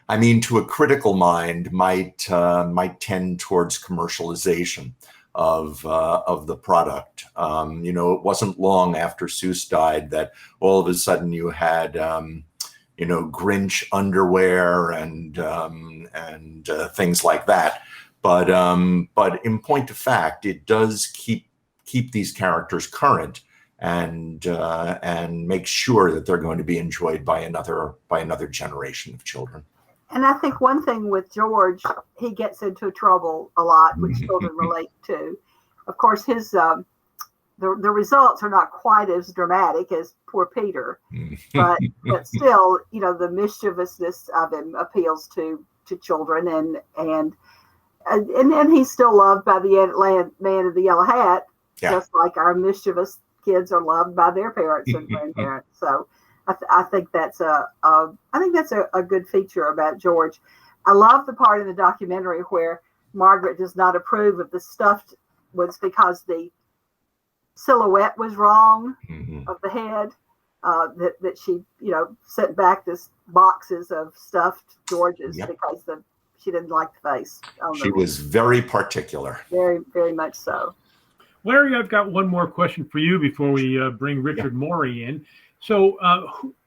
I mean, to a critical mind, might tend towards commercialization of the product. It wasn't long after Seuss died that all of a sudden you had Grinch underwear and things like that. But in point of fact, it does keep these characters current and make sure that they're going to be enjoyed by another generation of children.
And I think one thing with George, he gets into trouble a lot, which children relate to. Of course, his the results are not quite as dramatic as poor Peter, but still, the mischievousness of him appeals to children, and he's still loved by the man in the yellow hat, just like our mischievous kids are loved by their parents and grandparents. So I think that's a good feature about George. I love the part in the documentary where Margaret does not approve of the stuffed ones because the silhouette was wrong of the head. That she sent back this boxes of stuffed Georges because she didn't like the face.
She was very particular.
Very, very much so.
Larry, I've got one more question for you before we bring Richard Morey in. So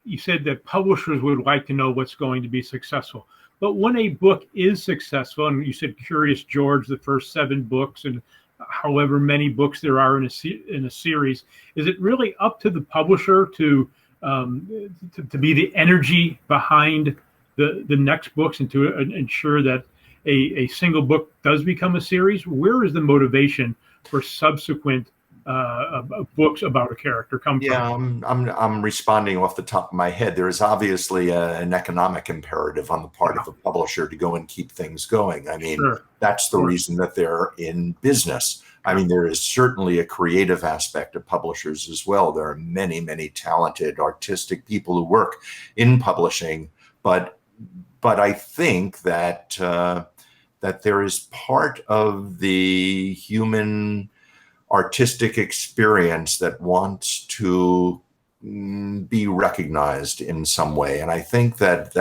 you said that publishers would like to know what's going to be successful. But when a book is successful, and you said Curious George, the first 7 books, and however many books there are in a series, is it really up to the publisher to be the energy behind the next books and to ensure that a single book does become a series? Where is the motivation for subsequent books about a character come from?
I'm responding off the top of my head. There is obviously an economic imperative on the part of the publisher to go and keep things going. I mean, that's the reason that they're in business. I mean, there is certainly a creative aspect of publishers as well. There are many, many talented artistic people who work in publishing, but I think that that there is part of the human artistic experience that wants to be recognized in some way. And I think that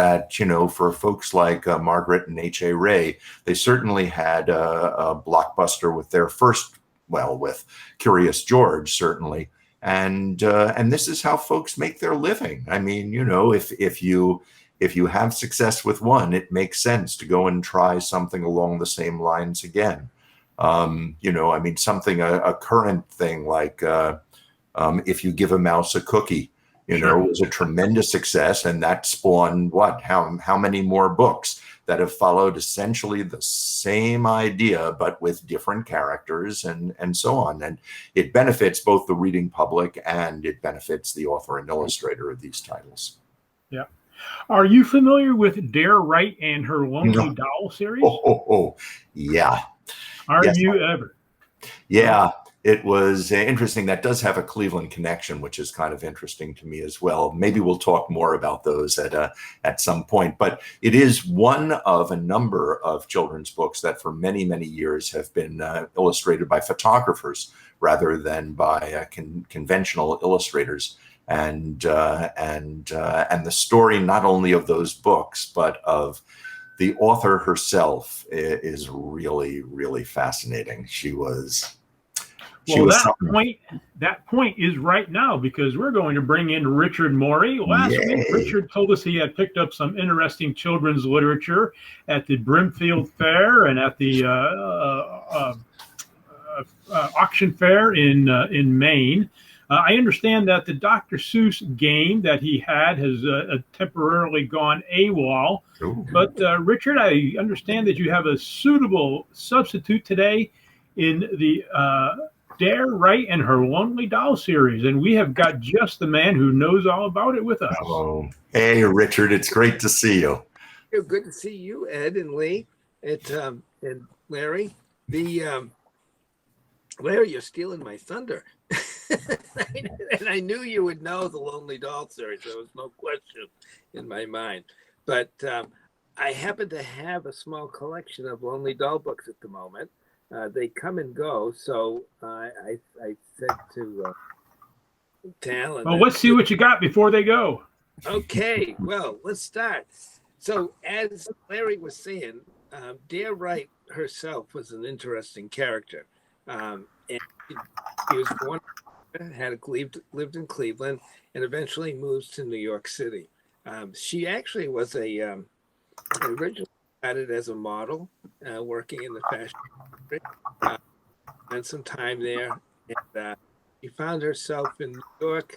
for folks like Margaret and H.A. Ray, they certainly had a blockbuster with their first, with Curious George, certainly. And this is how folks make their living. I mean, if you have success with one, it makes sense to go and try something along the same lines again. Something, a current thing like if you give a mouse a cookie, was a tremendous success, and that spawned how many more books that have followed essentially the same idea, but with different characters and so on. And it benefits both the reading public and it benefits the author and illustrator of these titles.
Yeah. Are you familiar with Dare Wright and her Lonely Doll series?
Yeah.
Are you ever?
Yeah. it was interesting. That does have a Cleveland connection, which is kind of interesting to me as well. Maybe we'll talk more about those at some point. But it is one of a number of children's books that for many, many years have been illustrated by photographers rather than by conventional illustrators. And the story not only of those books, but of the author herself is really, really fascinating.
That point is right now, because we're going to bring in Richard Morey. Last week, Richard told us he had picked up some interesting children's literature at the Brimfield Fair and at the auction fair in Maine. I understand that the Dr. Seuss game that he had has temporarily gone AWOL. Ooh. But Richard, I understand that you have a suitable substitute today in the Dare Wright and Her Lonely Doll series, and we have got just the man who knows all about it with us.
Oh, hey, Richard, it's great to see you.
Good to see you, Ed and Lee, and Larry. Larry, you're stealing my thunder. And I knew you would know the Lonely Doll series. There was no question in my mind. But I happen to have a small collection of Lonely Doll books at the moment. They come and go, so I said to Alan.
Well, let's see what you got before they go.
Okay, well, let's start. So, as Larry was saying, Dare Wright herself was an interesting character. And he was born, lived in Cleveland, and eventually moves to New York City. She actually was originally started as a model, working in the fashion industry, spent some time there, and she found herself in New York,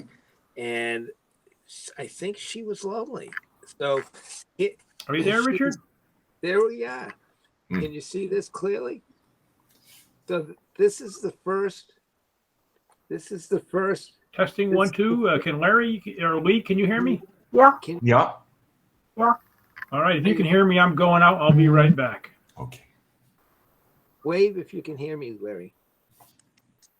and I think she was lonely. So,
are you there, Richard?
There we are. Can you see this clearly? So this is the first.
Testing 1, 2. Can Larry or Lee? Can you hear me?
Yeah.
Yeah.
All right. If you can hear me, I'm going out. I'll be right back.
Okay.
Wave if you can hear me, Larry.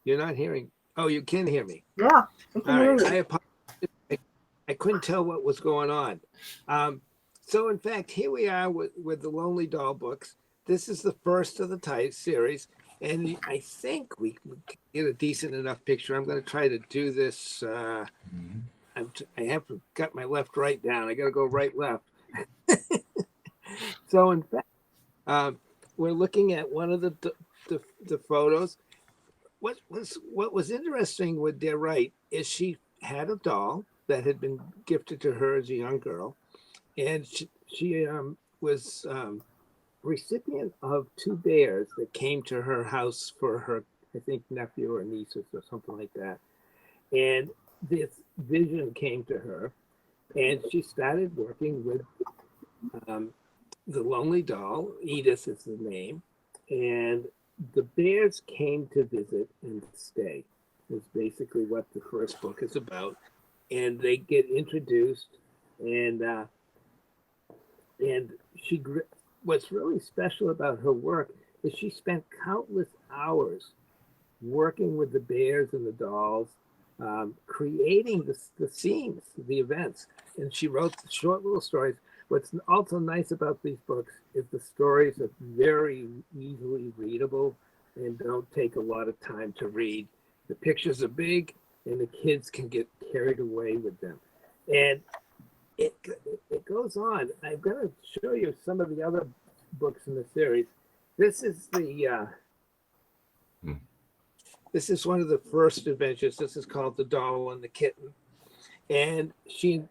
You're not hearing. Oh, you can hear me.
Yeah.
All right. I apologize. I couldn't tell what was going on. So, in fact, here we are with the Lonely Doll books. This is the first of the series, and I think we can get a decent enough picture. I'm going to try to do this. I haven't got my left-right down. I got to go right-left. So, in fact, we're looking at one of the photos. What was interesting with Dare Wright is she had a doll that had been gifted to her as a young girl, and she was recipient of 2 bears that came to her house for her, I think, nephew or nieces or something like that. And this vision came to her, and she started working with the Lonely Doll. Edith is the name, and the bears came to visit and stay. Is basically what the first book is about, and they get introduced, and she. What's really special about her work is she spent countless hours working with the bears and the dolls, creating the scenes, the events. And she wrote short little stories. What's also nice about these books is the stories are very easily readable and don't take a lot of time to read. The pictures are big, and the kids can get carried away with them. And it goes on. I'm going to show you some of the other books in the series. This is this is one of the first adventures. This is called The Doll and the Kitten. And she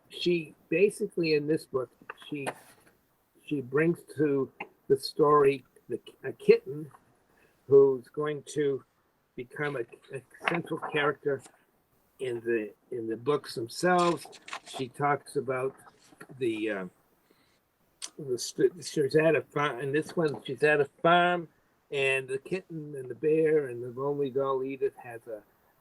basically in this book she brings to the story a kitten who's going to become a central character in the books themselves. She talks about she's at a farm. In this one, she's at a farm, and the kitten and the bear and the Lonely Doll Edith has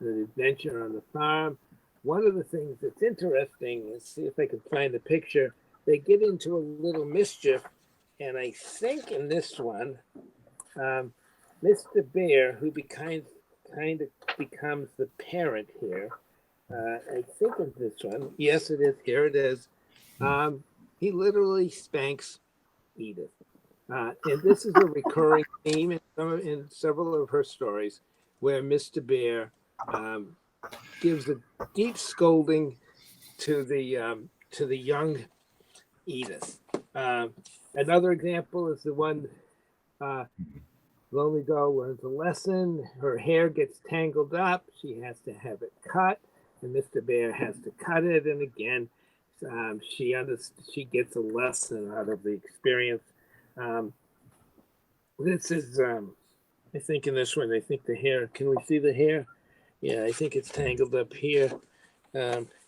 an adventure on the farm. One of the things that's interesting is, see if I can find the picture. They get into a little mischief, and I think in this one, Mr. Bear, who becomes kind of becomes the parent here. I think in this one, yes, it is. Here it is. He literally spanks Edith. And this is a recurring theme in several of her stories, where Mr. Bear gives a deep scolding to the young Edith. Another example is the one Lonely Doll learns a lesson. Her hair gets tangled up. She has to have it cut, and Mr. Bear has to cut it. And again, she gets a lesson out of the experience. This is, I think in this one, I think the hair, can we see the hair? Yeah, I think it's tangled up here.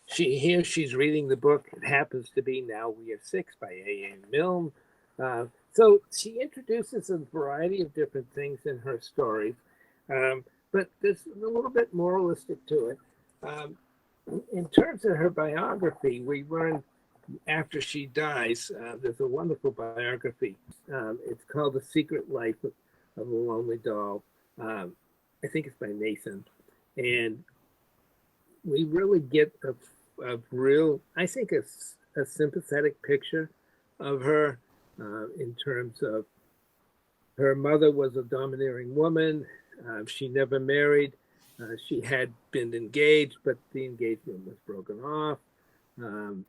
She's reading the book. It happens to be Now We Are Six by A.A. Milne. So she introduces a variety of different things in her stories, but there's a little bit moralistic to it. In terms of her biography, we learn after she dies, there's a wonderful biography. It's called The Secret Life of the Lonely Doll. I think it's by Nathan. And we really get a real, I think, a sympathetic picture of her in terms of her mother was a domineering woman. She never married. She had been engaged, but the engagement was broken off. And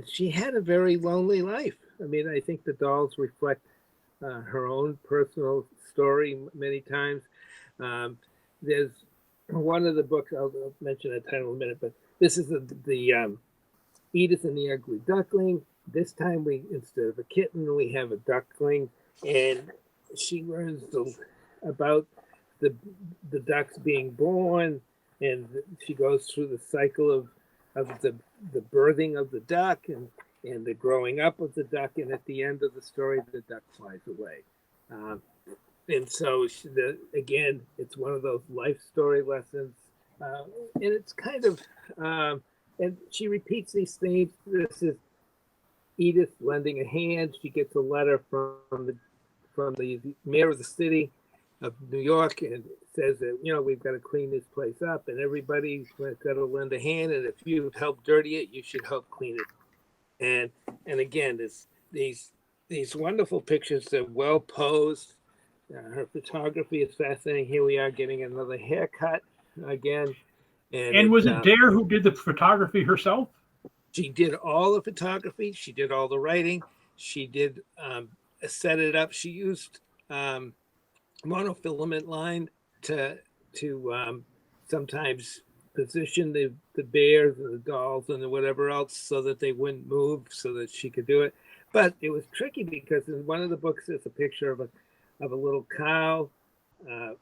she had a very lonely life. I mean, I think the dolls reflect her own personal story many times. There's one of the books, I'll mention the title in a minute, but this is the Edith and the Ugly Duckling. This time instead of a kitten, we have a duckling, and she learns about the ducks being born, and she goes through the cycle of the birthing of the duck and the growing up of the duck, and at the end of the story, the duck flies away. And so, again, it's one of those life story lessons, and it's kind of, and she repeats these themes. This is Edith lending a hand. She gets a letter from the mayor of the city of New York, and says that, we've got to clean this place up, and everybody's got to lend a hand, and if you help dirty it, you should help clean it. And again, these wonderful pictures. They're well posed. Her photography is fascinating. Here we are getting another haircut again.
And was it Dare who did the photography herself?
She did all the photography. She did all the writing. She did set it up. She used monofilament line to sometimes position the bears and the dolls and whatever else so that they wouldn't move, so that she could do it. But it was tricky because in one of the books there's a picture of a little cow,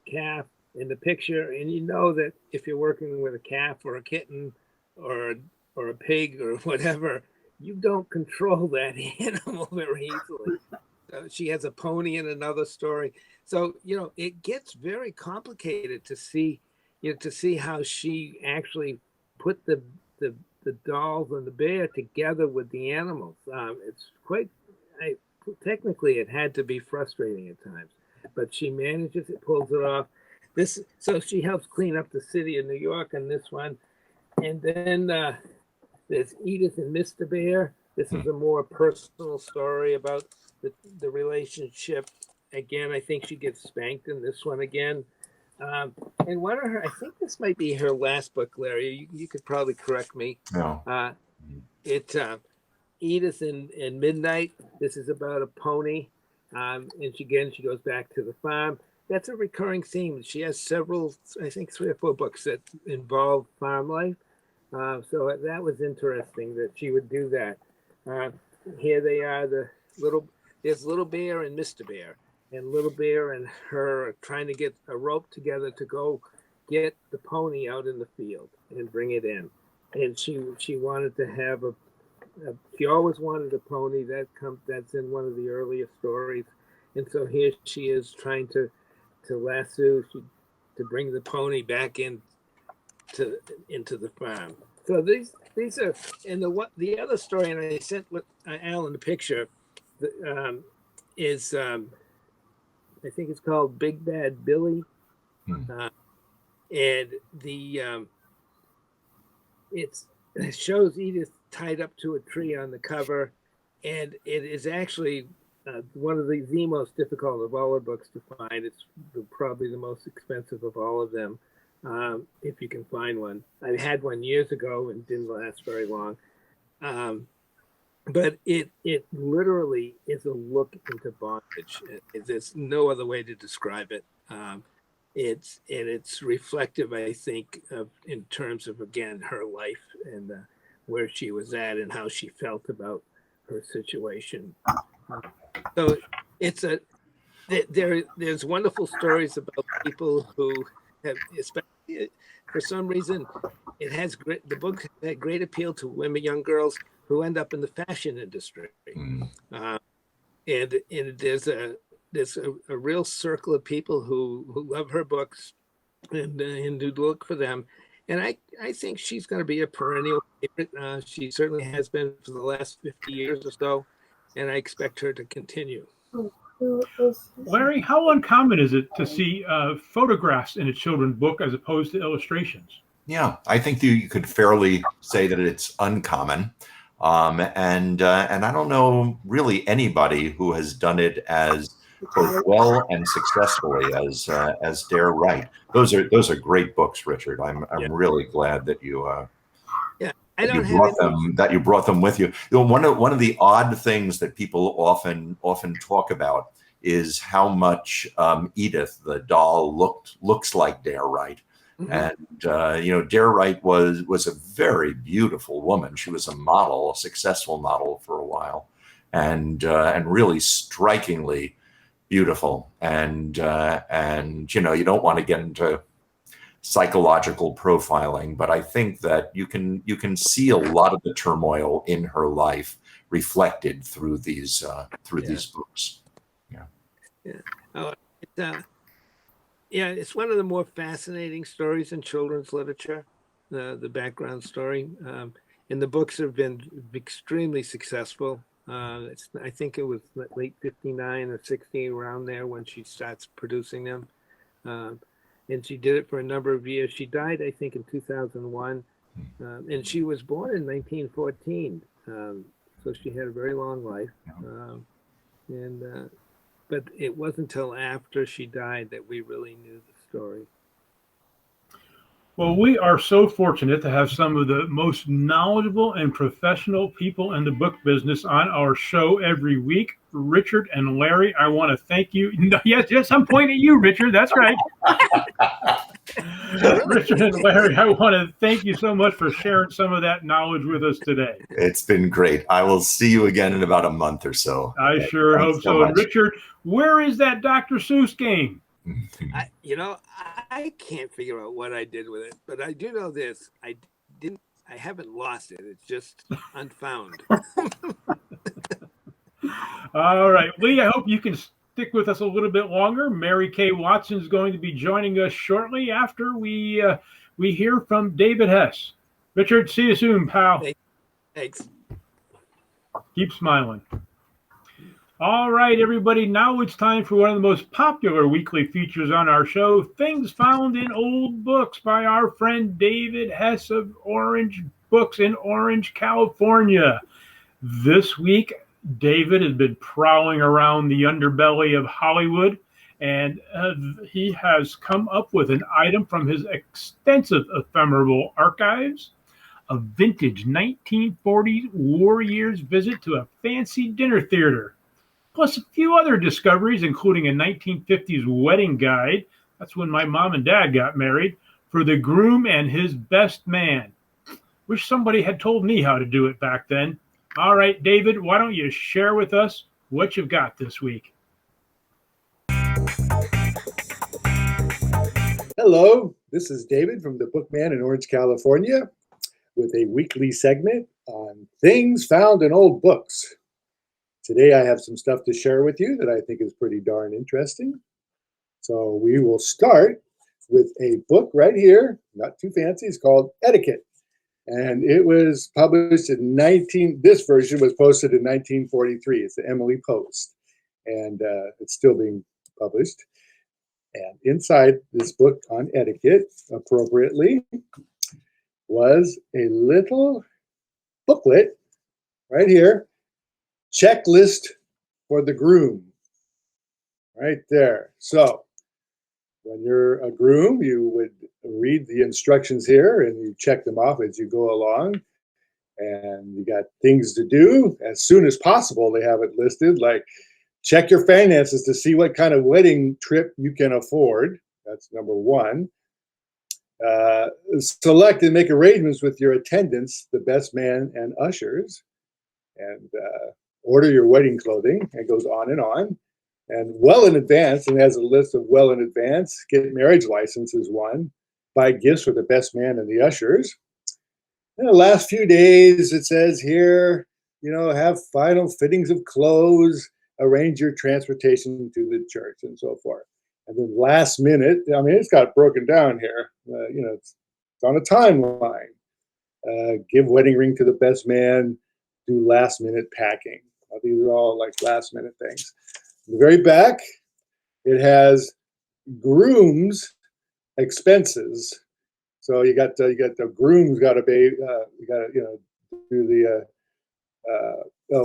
calf in the picture, and that if you're working with a calf or a kitten or a pig or whatever, you don't control that animal very easily. She has a pony in another story. So, it gets very complicated to see how she actually put the dolls and the bear together with the animals. It's technically it had to be frustrating at times, but she manages it, pulls it off. So she helps clean up the city of New York in this one. And then there's Edith and Mr. Bear. This is a more personal story about the relationship. Again, I think she gets spanked in this one again. And one of her, I think this might be her last book, Larry. You could probably correct me.
No.
It's Edith and Midnight. This is about a pony. And she goes back to the farm. That's a recurring theme. She has several, I think 3 or 4 books that involve farm life. So that was interesting that she would do that. Here they are, there's Little Bear and Mr. Bear. And Little Bear and her are trying to get a rope together to go get the pony out in the field and bring it in. And she wanted to have she always wanted a pony. That's in one of the earliest stories. And so here she is trying to lasso to bring the pony back into the farm. So these are, and the other story, and I sent Alan the picture, is I think it's called Big Bad Billy. And it shows Edith tied up to a tree on the cover, and it is actually one of the most difficult of all her books to find. It's probably the most expensive of all of them, if you can find one. I had one years ago and didn't last very long. But it literally is a look into bondage. There's no other way to describe it. It's reflective, I think, in terms of, again, her life and where she was at and how she felt about her situation. So there's wonderful stories about people who have, especially for some reason, the book had great appeal to women, young girls who end up in the fashion industry. And there's a real circle of people who love her books and who look for them. And I think she's going to be a perennial favorite. She certainly has been for the last 50 years or so, and I expect her to continue.
Larry, how uncommon is it to see photographs in a children's book as opposed to illustrations?
Yeah, I think you could fairly say that it's uncommon. And I don't know really anybody who has done it as both well and successfully as Dare Wright. Those are great books, Richard. I'm really glad that you brought them with you. You know, one of the odd things that people often talk about is how much Edith the doll looks like Dare Wright. And Dare Wright was a very beautiful woman. She was a successful model for a while, and really strikingly beautiful. And you don't want to get into psychological profiling, but I think that you can see a lot of the turmoil in her life reflected through these books.
It's one of the more fascinating stories in children's literature, the background story. And the books have been extremely successful. I think it was late 59 or 60, around there, when she starts producing them. And she did it for a number of years. She died, I think, in 2001. And she was born in 1914. So she had a very long life. But it wasn't until after she died that we really knew the story.
Well, we are so fortunate to have some of the most knowledgeable and professional people in the book business on our show every week. Richard and Larry, I want to thank you. Yes, I'm pointing at you, Richard. That's right. Richard and Larry, I want to thank you so much for sharing some of that knowledge with us today.
It's been great. I will see you again in about a month or so.
I sure hope so. And Richard, where is that Dr. Seuss game?
I can't figure out what I did with it, but I do know this: I haven't lost it. It's just unfound.
All right, Lee, I hope you can stick with us a little bit longer. Mary Kay Watson is going to be joining us shortly after we hear from David Hess. Richard, see you soon, pal.
Thanks.
Keep smiling. All right, everybody, now it's time for one of the most popular weekly features on our show, Things Found in Old Books, by our friend David Hess of Orange Books in Orange, California. This week, David has been prowling around the underbelly of Hollywood, and he has come up with an item from his extensive ephemeral archives, a vintage 1940s war years visit to a fancy dinner theater, plus a few other discoveries, including a 1950s wedding guide, that's when my mom and dad got married, for the groom and his best man. Wish somebody had told me how to do it back then. All right, David, why don't you share with us what you've got this week?
Hello, this is David from the Bookman in Orange, California, with a weekly segment on things found in old books. Today I have some stuff to share with you that I think is pretty darn interesting. So we will start with a book right here, not too fancy. It's called Etiquette. And it was published in this version was posted in 1943. It's the Emily Post. And it's still being published. And inside this book on etiquette, appropriately, was a little booklet right here, checklist for the groom, right there. So when you're a groom, you would read the instructions here and you check them off as you go along. And you got things to do as soon as possible. They have it listed, like check your finances to see what kind of wedding trip you can afford. That's number one. Select and make arrangements with your attendants, the best man and ushers, and order your wedding clothing. It goes on. And well in advance, and has a list of well in advance. Get marriage license is one. Buy gifts for the best man and the ushers. In the last few days, it says here, have final fittings of clothes, arrange your transportation to the church, and so forth. And then last minute, it's got broken down here. It's on a timeline. Give wedding ring to the best man, do last minute packing. These are all like last minute things. In the very back, it has groom's expenses. So you got the groom's got to pay. You got to do the.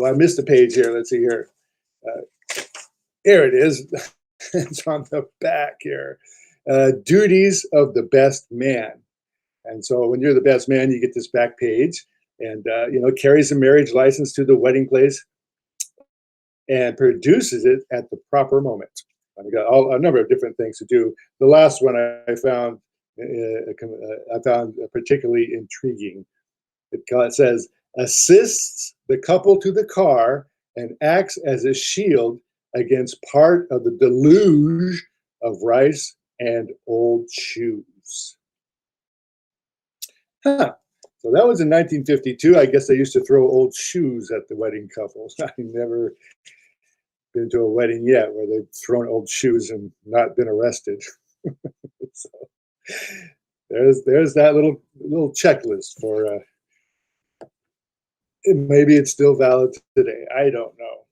I missed a page here. Let's see here. Here it is. It's on the back here. Duties of the best man. And so when you're the best man, you get this back page, and carries a marriage license to the wedding place, and produces it at the proper moment. I've got a number of different things to do. The last one I found particularly intriguing. It says, assists the couple to the car and acts as a shield against part of the deluge of rice and old shoes. So that was in 1952. I guess they used to throw old shoes at the wedding couples. I've never been to a wedding yet where they've thrown old shoes and not been arrested. So there's that little checklist for. Maybe it's still valid today. I don't know.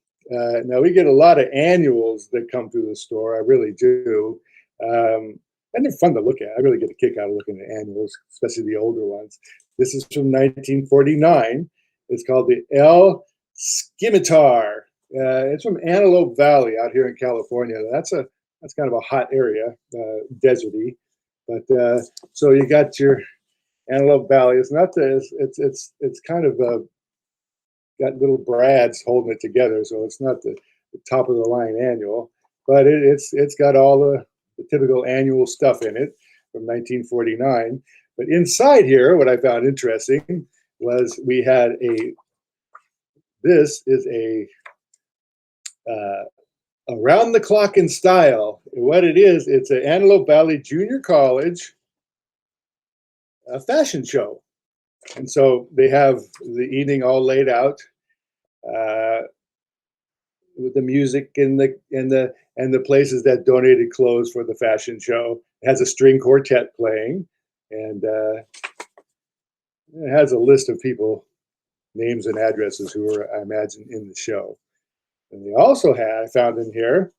Now we get a lot of annuals that come through the store. I really do. And they're fun to look at. I really get a kick out of looking at annuals, especially the older ones. This is from 1949. It's called the El Scimitar. It's from Antelope Valley out here in California. That's kind of a hot area, deserty. But so you got your Antelope Valley. It's not it's kind of got little brads holding it together, so it's not the top of the line annual, but it's got all the typical annual stuff in it from 1949. But inside here, what I found interesting was we had this is a around the clock in style. What it is, it's an Antelope Valley Junior College fashion show. And so they have the evening all laid out with the music and the places that donated clothes for the fashion show. It has a string quartet playing, and it has a list of people, names and addresses who were, I imagine, in the show. And they also had, I found in here,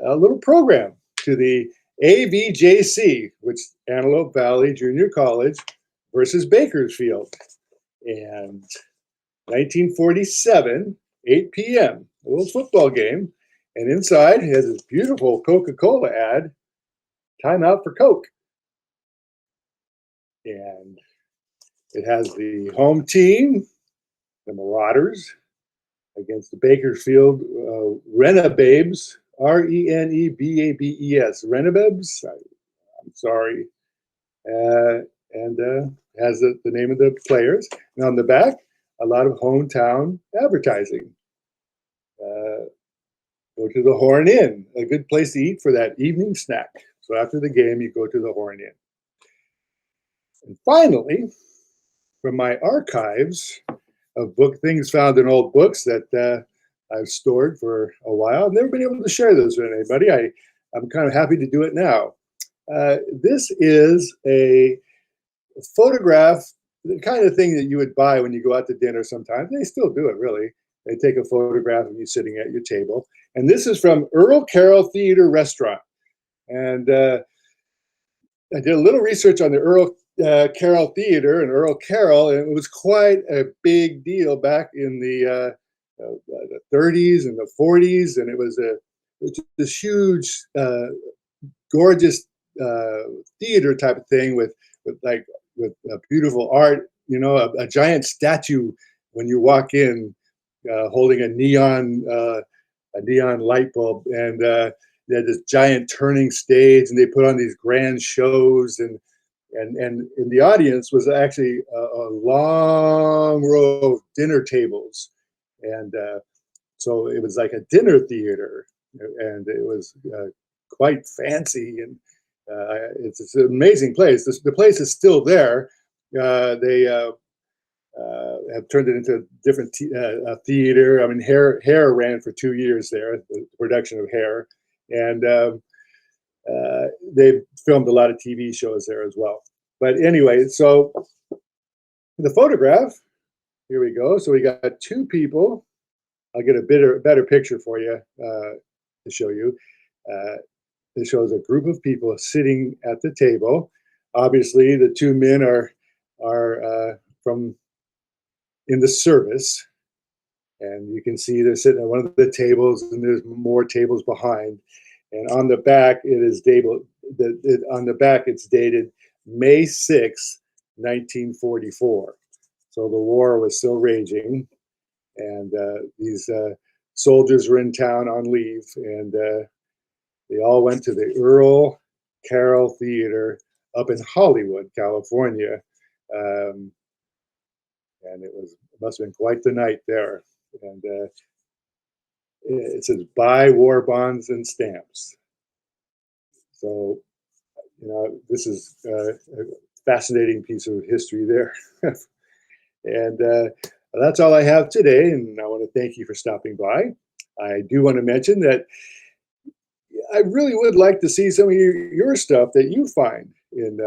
a little program to the AVJC, which Antelope Valley Junior College versus Bakersfield. And 1947, 8 p.m., a little football game. And inside it has this beautiful Coca-Cola ad, time out for Coke. And it has the home team, the Marauders, against the Bakersfield Renababes, Renebabes, Renababes. I'm sorry. And has the name of the players. And on the back, a lot of hometown advertising. Go to the Horn Inn, a good place to eat for that evening snack. So after the game, you go to the Horn Inn. And finally, from my archives of things found in old books that I've stored for a while, I've never been able to share those with anybody. I'm kind of happy to do it now. This is a photograph, the kind of thing that you would buy when you go out to dinner sometimes. They still do it, really. They take a photograph of you sitting at your table. And this is from Earl Carroll Theater Restaurant. And I did a little research on the Earl Carroll Theater and Earl Carroll, and it was quite a big deal back in the 30s and the 40s, and it was this huge, gorgeous theater type of thing with beautiful art. You know, a giant statue when you walk in, holding a neon light bulb, and they had this giant turning stage, and they put on these grand shows, and in the audience was actually a long row of dinner tables, and so it was like a dinner theater, and it was quite fancy, and it's an amazing place. The place is still there. They have turned it into a different theater. I mean, Hair ran for 2 years there, the production of Hair, and they filmed a lot of TV shows there as well. But anyway, so the photograph, here we go. So we got two people. I'll get a better picture for you to show you. It shows a group of people sitting at the table. Obviously, the two men are from in the service, and you can see they're sitting at one of the tables, and there's more tables behind. And on the back, it is dated. On the back, it's dated May 6, 1944. So the war was still raging, and these soldiers were in town on leave, and they all went to the Earl Carroll Theater up in Hollywood, California. And it must have been quite the night there. And it says buy war bonds and stamps. So, you know, this is a fascinating piece of history there. And that's all I have today. And I want to thank you for stopping by. I do want to mention that I really would like to see some of your stuff that you find in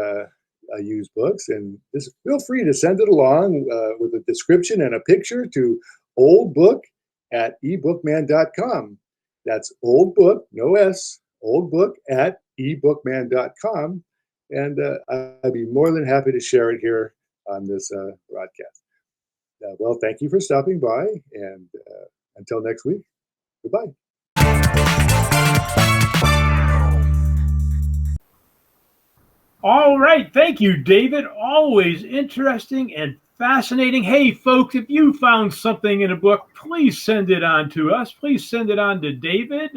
used books, and just feel free to send it along with a description and a picture to oldbook@ebookman.com. That's oldbook, no S, oldbook@ebookman.com, and I'd be more than happy to share it here on this broadcast. Well, thank you for stopping by, and until next week, goodbye.
All right. Thank you, David. Always interesting and fascinating. Hey, folks, if you found something in a book, please send it on to us. Please send it on to David,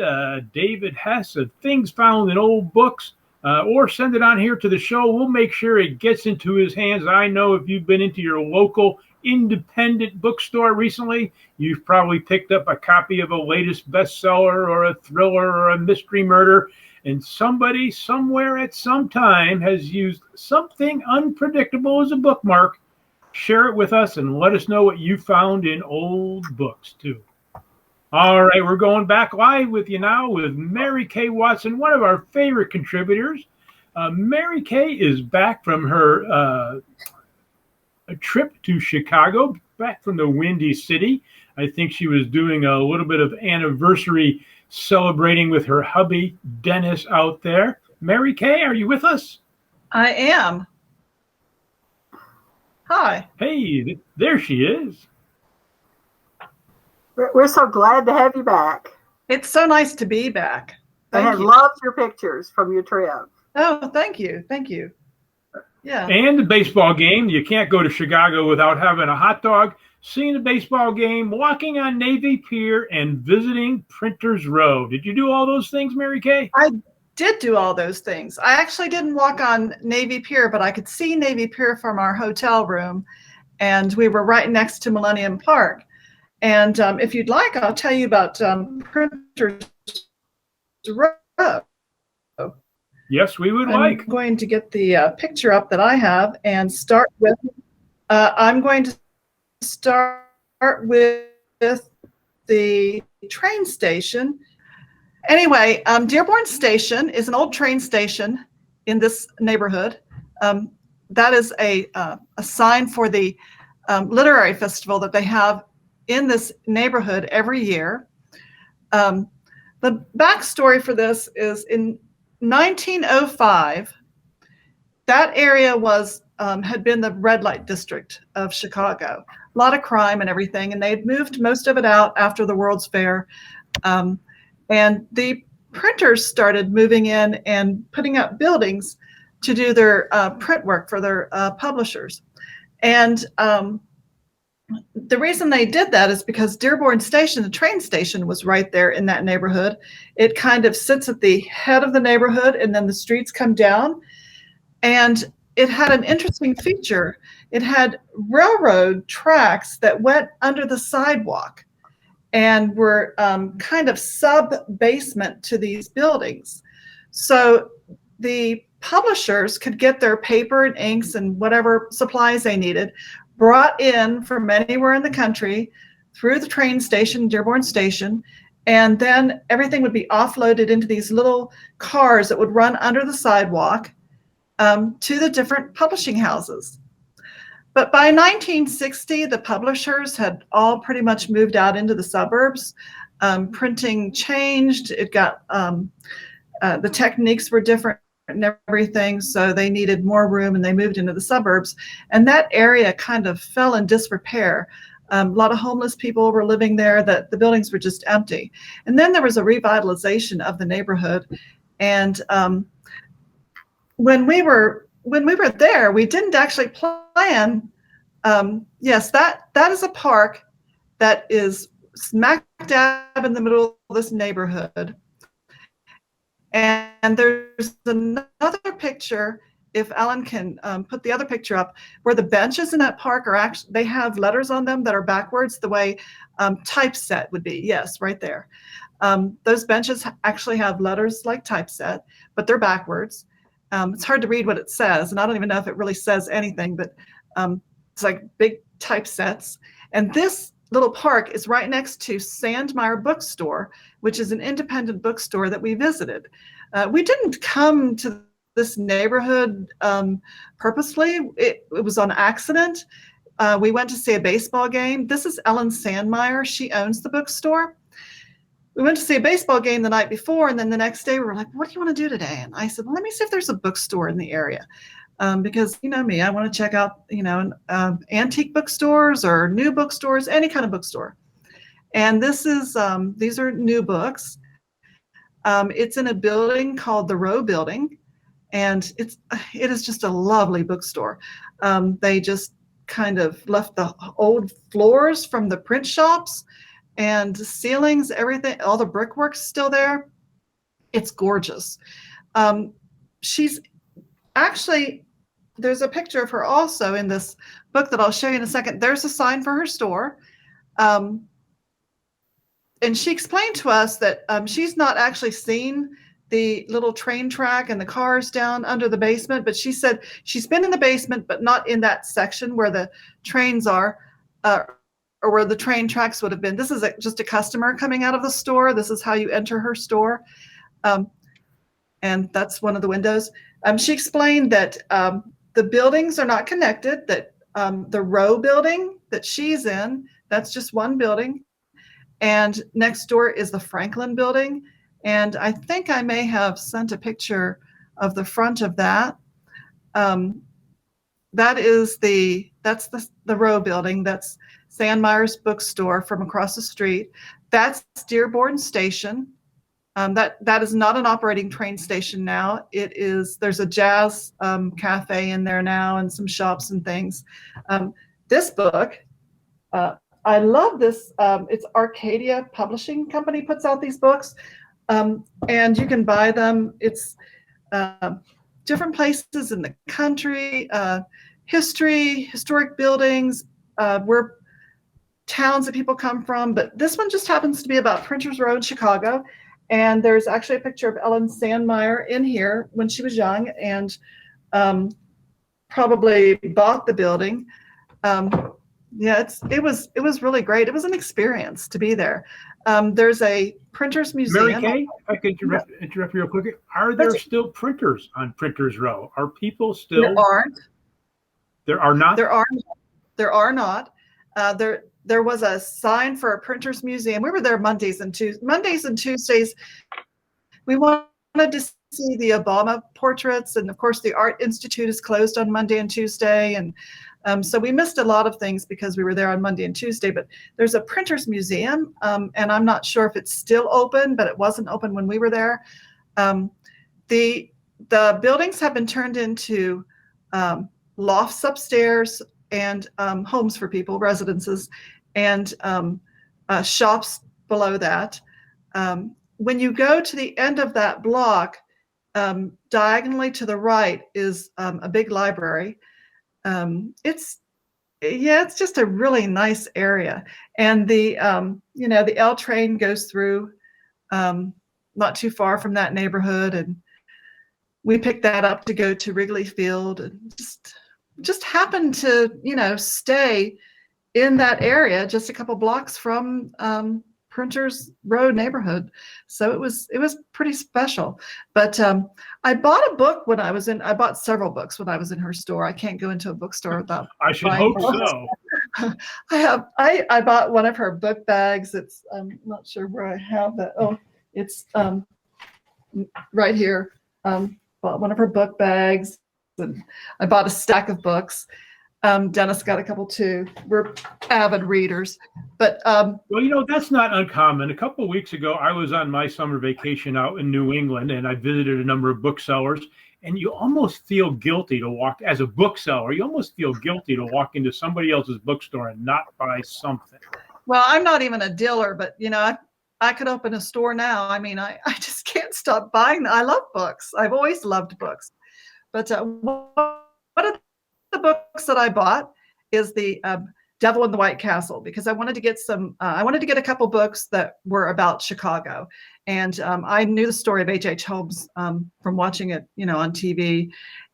David Hess of Things Found in Old Books, or send it on here to the show. We'll make sure it gets into his hands. I know if you've been into your local independent bookstore recently, you've probably picked up a copy of a latest bestseller or a thriller or a mystery murder. And somebody somewhere at some time has used something unpredictable as a bookmark. Share it with us and let us know what you found in old books, too. All right, we're going back live with you now with Mary Kay Watson, one of our favorite contributors. Mary Kay is back from her a trip to Chicago, back from the Windy City. I think she was doing a little bit of anniversary celebrating with her hubby, Dennis, out there. Mary Kay, are you with us?
I am. Hi.
Hey, there she is.
We're so glad to have you back.
It's so nice to be back.
I have loved your pictures from your trip.
Oh, thank you. Thank you. Yeah.
And the baseball game. You can't go to Chicago without having a hot dog, seeing the baseball game, walking on Navy Pier, and visiting Printers Row. Did you do all those things, Mary Kay?
I did do all those things. I actually didn't walk on Navy Pier, but I could see Navy Pier from our hotel room, and we were right next to Millennium Park. And if you'd like, I'll tell you about Printers Row.
Yes, we would
I'm
like.
going to get the picture up that I have and start with, I'm going to start with the train station. Anyway, Dearborn Station is an old train station in this neighborhood. That is a sign for the literary festival that they have in this neighborhood every year. The backstory for this is in 1905, that area was had been the red light district of Chicago. A lot of crime and everything, and they had moved most of it out after the World's Fair. And the printers started moving in and putting up buildings to do their print work for their publishers. And the reason they did that is because Dearborn Station, the train station, was right there in that neighborhood. It kind of sits at the head of the neighborhood, and then the streets come down. And it had an interesting feature. It had railroad tracks that went under the sidewalk and were kind of sub-basement to these buildings. So the publishers could get their paper and inks and whatever supplies they needed brought in from anywhere in the country through the train station, Dearborn Station, and then everything would be offloaded into these little cars that would run under the sidewalk to the different publishing houses. But by 1960, the publishers had all pretty much moved out into the suburbs. Printing changed. It got, the techniques were different and everything, so they needed more room and they moved into the suburbs. And that area kind of fell in disrepair. A lot of homeless people were living there, that the buildings were just empty. And then there was a revitalization of the neighborhood. And when we were there, we didn't actually plan. Yes, that is a park that is smack dab in the middle of this neighborhood. And there's another picture, if Alan can put the other picture up, where the benches in that park are actually, they have letters on them that are backwards the way typeset would be. Yes, right there. Those benches actually have letters like typeset, but they're backwards. It's hard to read what it says, and I don't even know if it really says anything, but it's like big typesets. And this little park is right next to Sandmeyer Bookstore, which is an independent bookstore that we visited. We didn't come to this neighborhood purposely. It was on accident. We went to see a baseball game. This is Ellen Sandmeyer. She owns the bookstore. We went to see a baseball game the night before, and then the next day we were like, what do you want to do today? And I said, well, let me see if there's a bookstore in the area. Because you know me, I want to check out, antique bookstores or new bookstores, any kind of bookstore. And this is, these are new books. It's in a building called the Row Building, and it is just a lovely bookstore. They just kind of left the old floors from the print shops and ceilings, everything, all the brickwork's still there. It's gorgeous. She's actually, there's a picture of her also in this book that I'll show you in a second. There's a sign for her store. And she explained to us that she's not actually seen the little train track and the cars down under the basement, but she said she's been in the basement, but not in that section where the trains are, or where the train tracks would have been. This is just a customer coming out of the store. This is how you enter her store. And that's one of the windows. She explained that the buildings are not connected, that the Row Building that she's in, that's just one building. And next door is the Franklin Building. And I think I may have sent a picture of the front of that. That's the Row Building. That's Sandmeyer's bookstore from across the street. That's Dearborn Station. That is not an operating train station now. It is, there's a jazz cafe in there now and some shops and things. This book, I love this. It's Arcadia Publishing Company puts out these books, and you can buy them. It's different places in the country, historic buildings, where towns that people come from. But this one just happens to be about Printers Row in Chicago. And there's actually a picture of Ellen Sandmeyer in here when she was young and probably bought the building. Yeah, it was really great. It was an experience to be there. There's a printers museum.
Mary Kay, I could interrupt you real quick. Are there still printers on Printers Row? Are people still?
There aren't.
There are not?
There are not. There was a sign for a printers museum. We were there Mondays and Tuesdays. We wanted to see the Obama portraits, and of course the Art Institute is closed on Monday and Tuesday, and so we missed a lot of things because we were there on Monday and Tuesday. But there's a printers museum, and I'm not sure if it's still open, but it wasn't open when we were there. The buildings have been turned into lofts upstairs and homes for people, residences, and shops below that. When you go to the end of that block, diagonally to the right is a big library. It's just a really nice area, and the the L train goes through not too far from that neighborhood, and we picked that up to go to Wrigley Field, and just happened to stay in that area, just a couple blocks from Printers Road neighborhood. So it was pretty special. But I bought a book when I was in. I bought several books when I was in her store. I can't go into a bookstore without.
I should
buying
hope
books.
so.
I bought one of her book bags. I'm not sure where I have that. Oh, it's right here. Bought one of her book bags, and I bought a stack of books. Dennis got a couple too. We're avid readers, but
well, that's not uncommon. A couple of weeks ago, I was on my summer vacation out in New England, and I visited a number of booksellers. And you almost feel guilty to walk as a bookseller. You almost feel guilty to walk into somebody else's bookstore and not buy something.
Well, I'm not even a dealer, but I could open a store now. I mean, I just can't stop buying them. I love books. I've always loved books. But one of the books that I bought is the Devil in the White Castle, because I wanted to get a couple books that were about Chicago. And I knew the story of H.H. Holmes from watching it, on TV.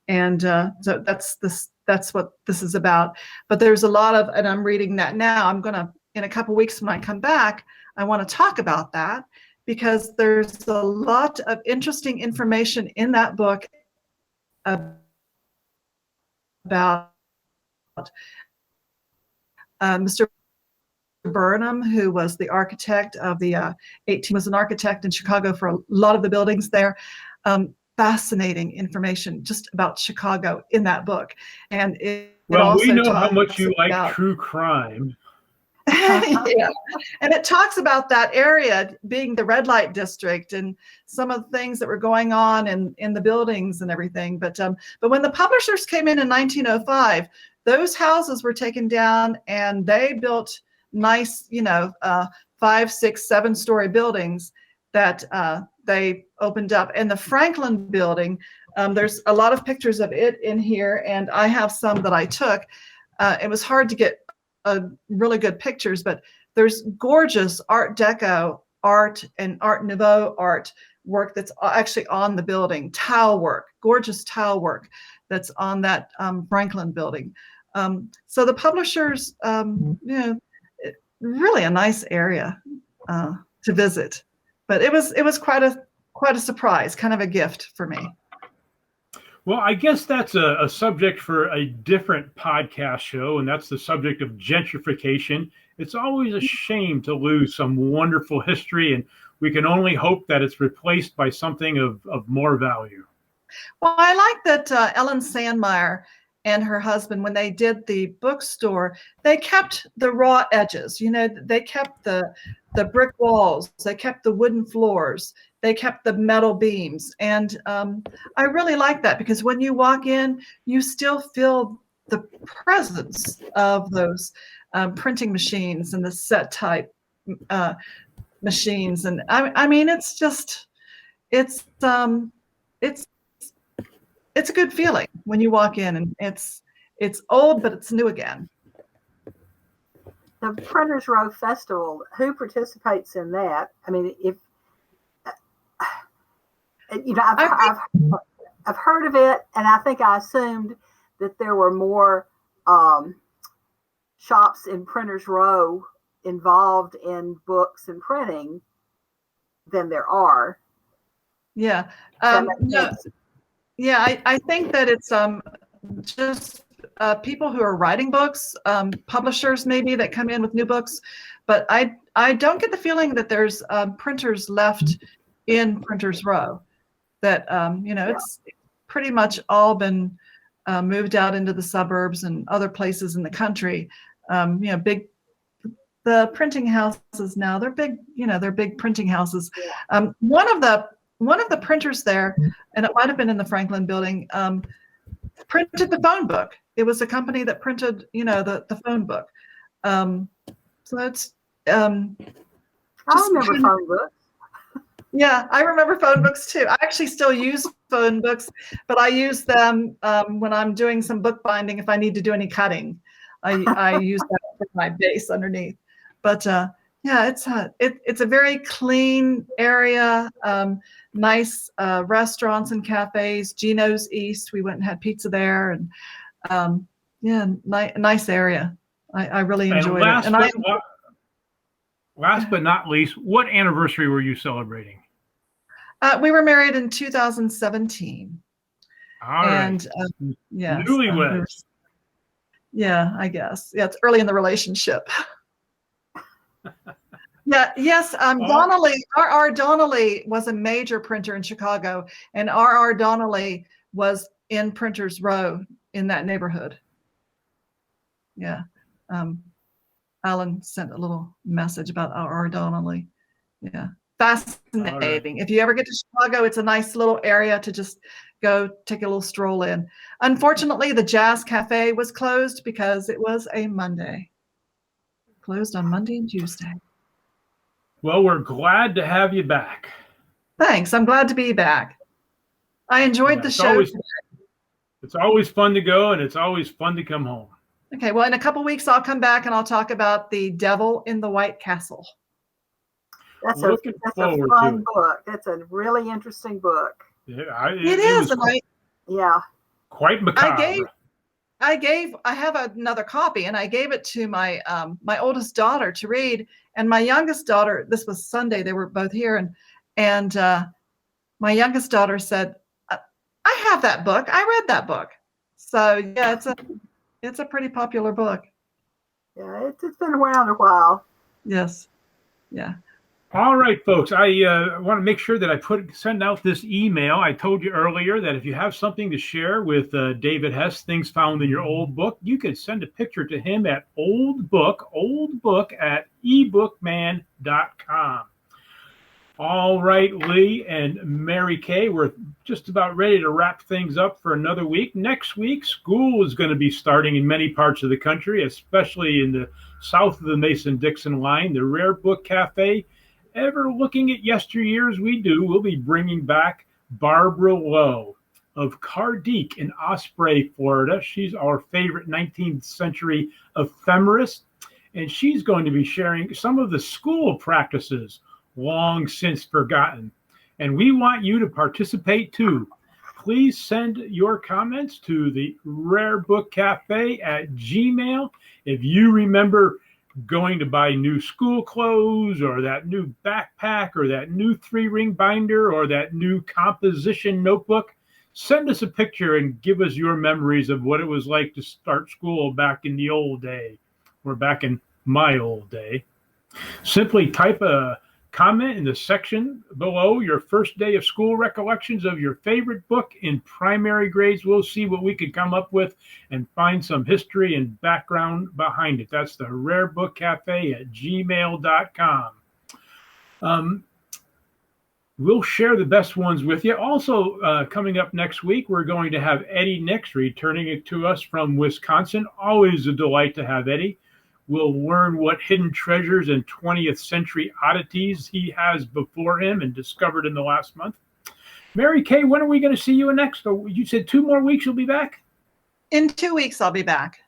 And so that's what this is about. But there's a lot of, and I'm reading that now. I'm going to, in a couple weeks when I come back, I want to talk about that, because there's a lot of interesting information in that book about Mr. Burnham, who was the architect of the was an architect in Chicago for a lot of the buildings there. Fascinating information just about Chicago in that book. And we
know how much you like true crime.
Yeah. And it talks about that area being the red light district and some of the things that were going on in the buildings and everything. But when the publishers came in 1905, those houses were taken down and they built nice, 5, 6, 7-story buildings that they opened up. And the Franklin building, there's a lot of pictures of it in here, and I have some that I took. It was hard to get really good pictures, but there's gorgeous Art Deco art and Art Nouveau art work that's actually on the building. Tile work, gorgeous tile work that's on that Franklin building. So the publishers, really a nice area to visit. But it was quite a surprise, kind of a gift for me.
Well, I guess that's a subject for a different podcast show, and that's the subject of gentrification. It's always a shame to lose some wonderful history, and we can only hope that it's replaced by something of more value.
Well, I like that Ellen Sandmeyer and her husband, when they did the bookstore, they kept the raw edges. They kept the brick walls, they kept the wooden floors, they kept the metal beams. And I really like that, because when you walk in, you still feel the presence of those printing machines and the set type machines. And I mean, it's a good feeling when you walk in, and it's old, but it's new again.
The Printers Row Festival, who participates in that? I mean, I've heard of it, and I think I assumed that there were more shops in Printers Row involved in books and printing than there are.
Yeah. Yeah, I think that it's just people who are writing books, publishers maybe that come in with new books, but I don't get the feeling that there's printers left in Printers Row. that, it's pretty much all been moved out into the suburbs and other places in the country. The printing houses now, they're big, they're big printing houses. One of the printers there, and it might have been in the Franklin building, printed the phone book. It was a company that printed, the phone book. So it's
I remember phone books.
Yeah, I remember phone books too. I actually still use phone books, but I use them when I'm doing some bookbinding. If I need to do any cutting, I use that for my base underneath. But it's a very clean area. Nice restaurants and cafes. Gino's East. We went and had pizza there, and nice area. I really enjoyed it. And
last but not least, what anniversary were you celebrating?
We were married in 2017.
All
and
right.
Newlyweds. I guess. Yeah, it's early in the relationship. Donnelly, R.R. Donnelly was a major printer in Chicago, and R.R. Donnelly was in Printers Row in that neighborhood. Yeah. Alan sent a little message about R.R. Donnelly. Yeah. Fascinating. Right. If you ever get to Chicago, it's a nice little area to just go take a little stroll in. Unfortunately, the Jazz Cafe was closed because it was a Monday. Closed on Monday and Tuesday.
Well, we're glad to have you back.
Thanks. I'm glad to be back. I enjoyed the show.
It's always fun to go, and it's always fun to come home.
Okay, well, in a couple weeks, I'll come back and I'll talk about The Devil in the White Castle.
That's a fun book. That's a really interesting book.
Yeah,
it is.
Quite macabre.
I have another copy, and I gave it to my my oldest daughter to read, and my youngest daughter. This was Sunday; they were both here, and my youngest daughter said, "I have that book. I read that book." So yeah, it's a pretty popular book.
Yeah, it's been around a while.
Yes, yeah.
All right, folks, I want to make sure that I send out this email. I told you earlier that if you have something to share with David Hess, things found in your old book, you could send a picture to him at oldbook@ebookman.com. All right, Lee and Mary Kay, we're just about ready to wrap things up for another week. Next week, school is going to be starting in many parts of the country, especially in the south of the Mason-Dixon line. The Rare Book Cafe, ever looking at yesteryears we do, we'll be bringing back Barbara Lowe of Cardique in Osprey, Florida. She's our favorite 19th century ephemerist, and she's going to be sharing some of the school practices long since forgotten. And we want you to participate too. Please send your comments to the Rare Book Cafe at Gmail. If you remember going to buy new school clothes, or that new backpack, or that new 3-ring binder, or that new composition notebook, send us a picture and give us your memories of what it was like to start school back in the old day, or back in my old day. Simply type a comment in the section below your first day of school recollections of your favorite book in primary grades. We'll see what we could come up with and find some history and background behind it. That's the Rare Book Cafe at gmail.com. We'll share the best ones with you. Also, coming up next week, we're going to have Eddie Nix returning it to us from Wisconsin. Always a delight to have Eddie. We'll learn what hidden treasures and 20th century oddities he has before him and discovered in the last month. Mary Kay, when are we going to see you next? Oh, you said 2 more weeks you'll be back?
In 2 weeks, I'll be back.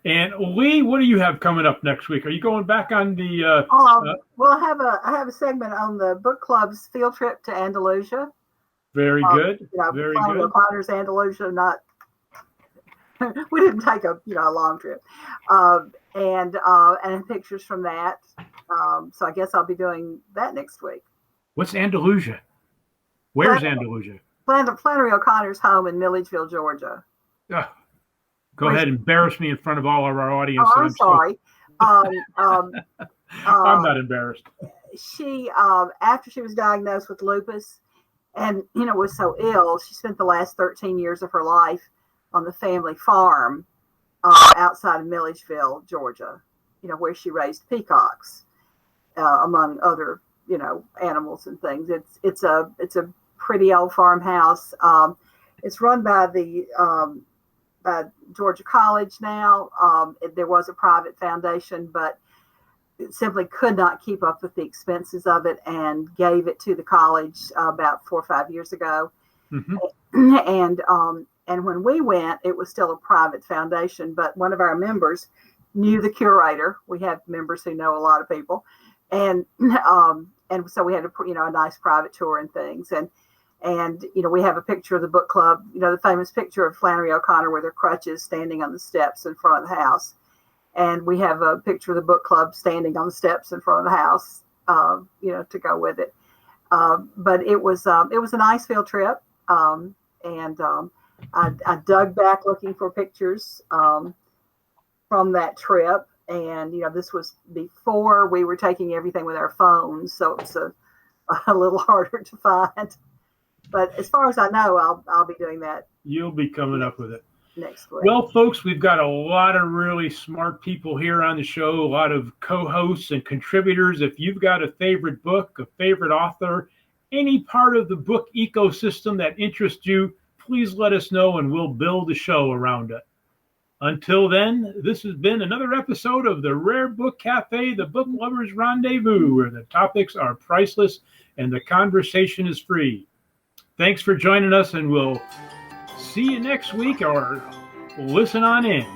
And Lee, what do you have coming up next week? Are you going back on the...
well, I have a segment on the book club's field trip to Andalusia.
Very good. Very good.
Potter's Andalusia, not... we didn't take a long trip, and pictures from that. So I guess I'll be doing that next week.
What's Andalusia? Where's Andalusia?
Flannery O'Connor's home in Milledgeville, Georgia.
Go ahead, embarrass me in front of all of our audience.
Oh, I'm sorry.
I'm not embarrassed.
she, after she was diagnosed with lupus and, was so ill, she spent the last 13 years of her life on the family farm outside of Milledgeville, Georgia, where she raised peacocks, among other, animals and things. It's a pretty old farmhouse. It's run by the Georgia College now. There was a private foundation, but it simply could not keep up with the expenses of it and gave it to the college about 4 or 5 years ago. Mm-hmm. And when we went, it was still a private foundation, but one of our members knew the curator. We have members who know a lot of people, and so we had a nice private tour and things. And we have a picture of the book club, the famous picture of Flannery O'Connor with her crutches standing on the steps in front of the house. And we have a picture of the book club standing on the steps in front of the house, to go with it. But it was a nice field trip. I dug back looking for pictures from that trip. And, this was before we were taking everything with our phones. So it's a little harder to find. But as far as I know, I'll be doing that.
You'll be coming up with it
next week.
Well, folks, we've got a lot of really smart people here on the show, a lot of co-hosts and contributors. If you've got a favorite book, a favorite author, any part of the book ecosystem that interests you, please let us know and we'll build a show around it. Until then, this has been another episode of the Rare Book Cafe, the Book Lovers Rendezvous, where the topics are priceless and the conversation is free. Thanks for joining us, and we'll see you next week, or listen on in.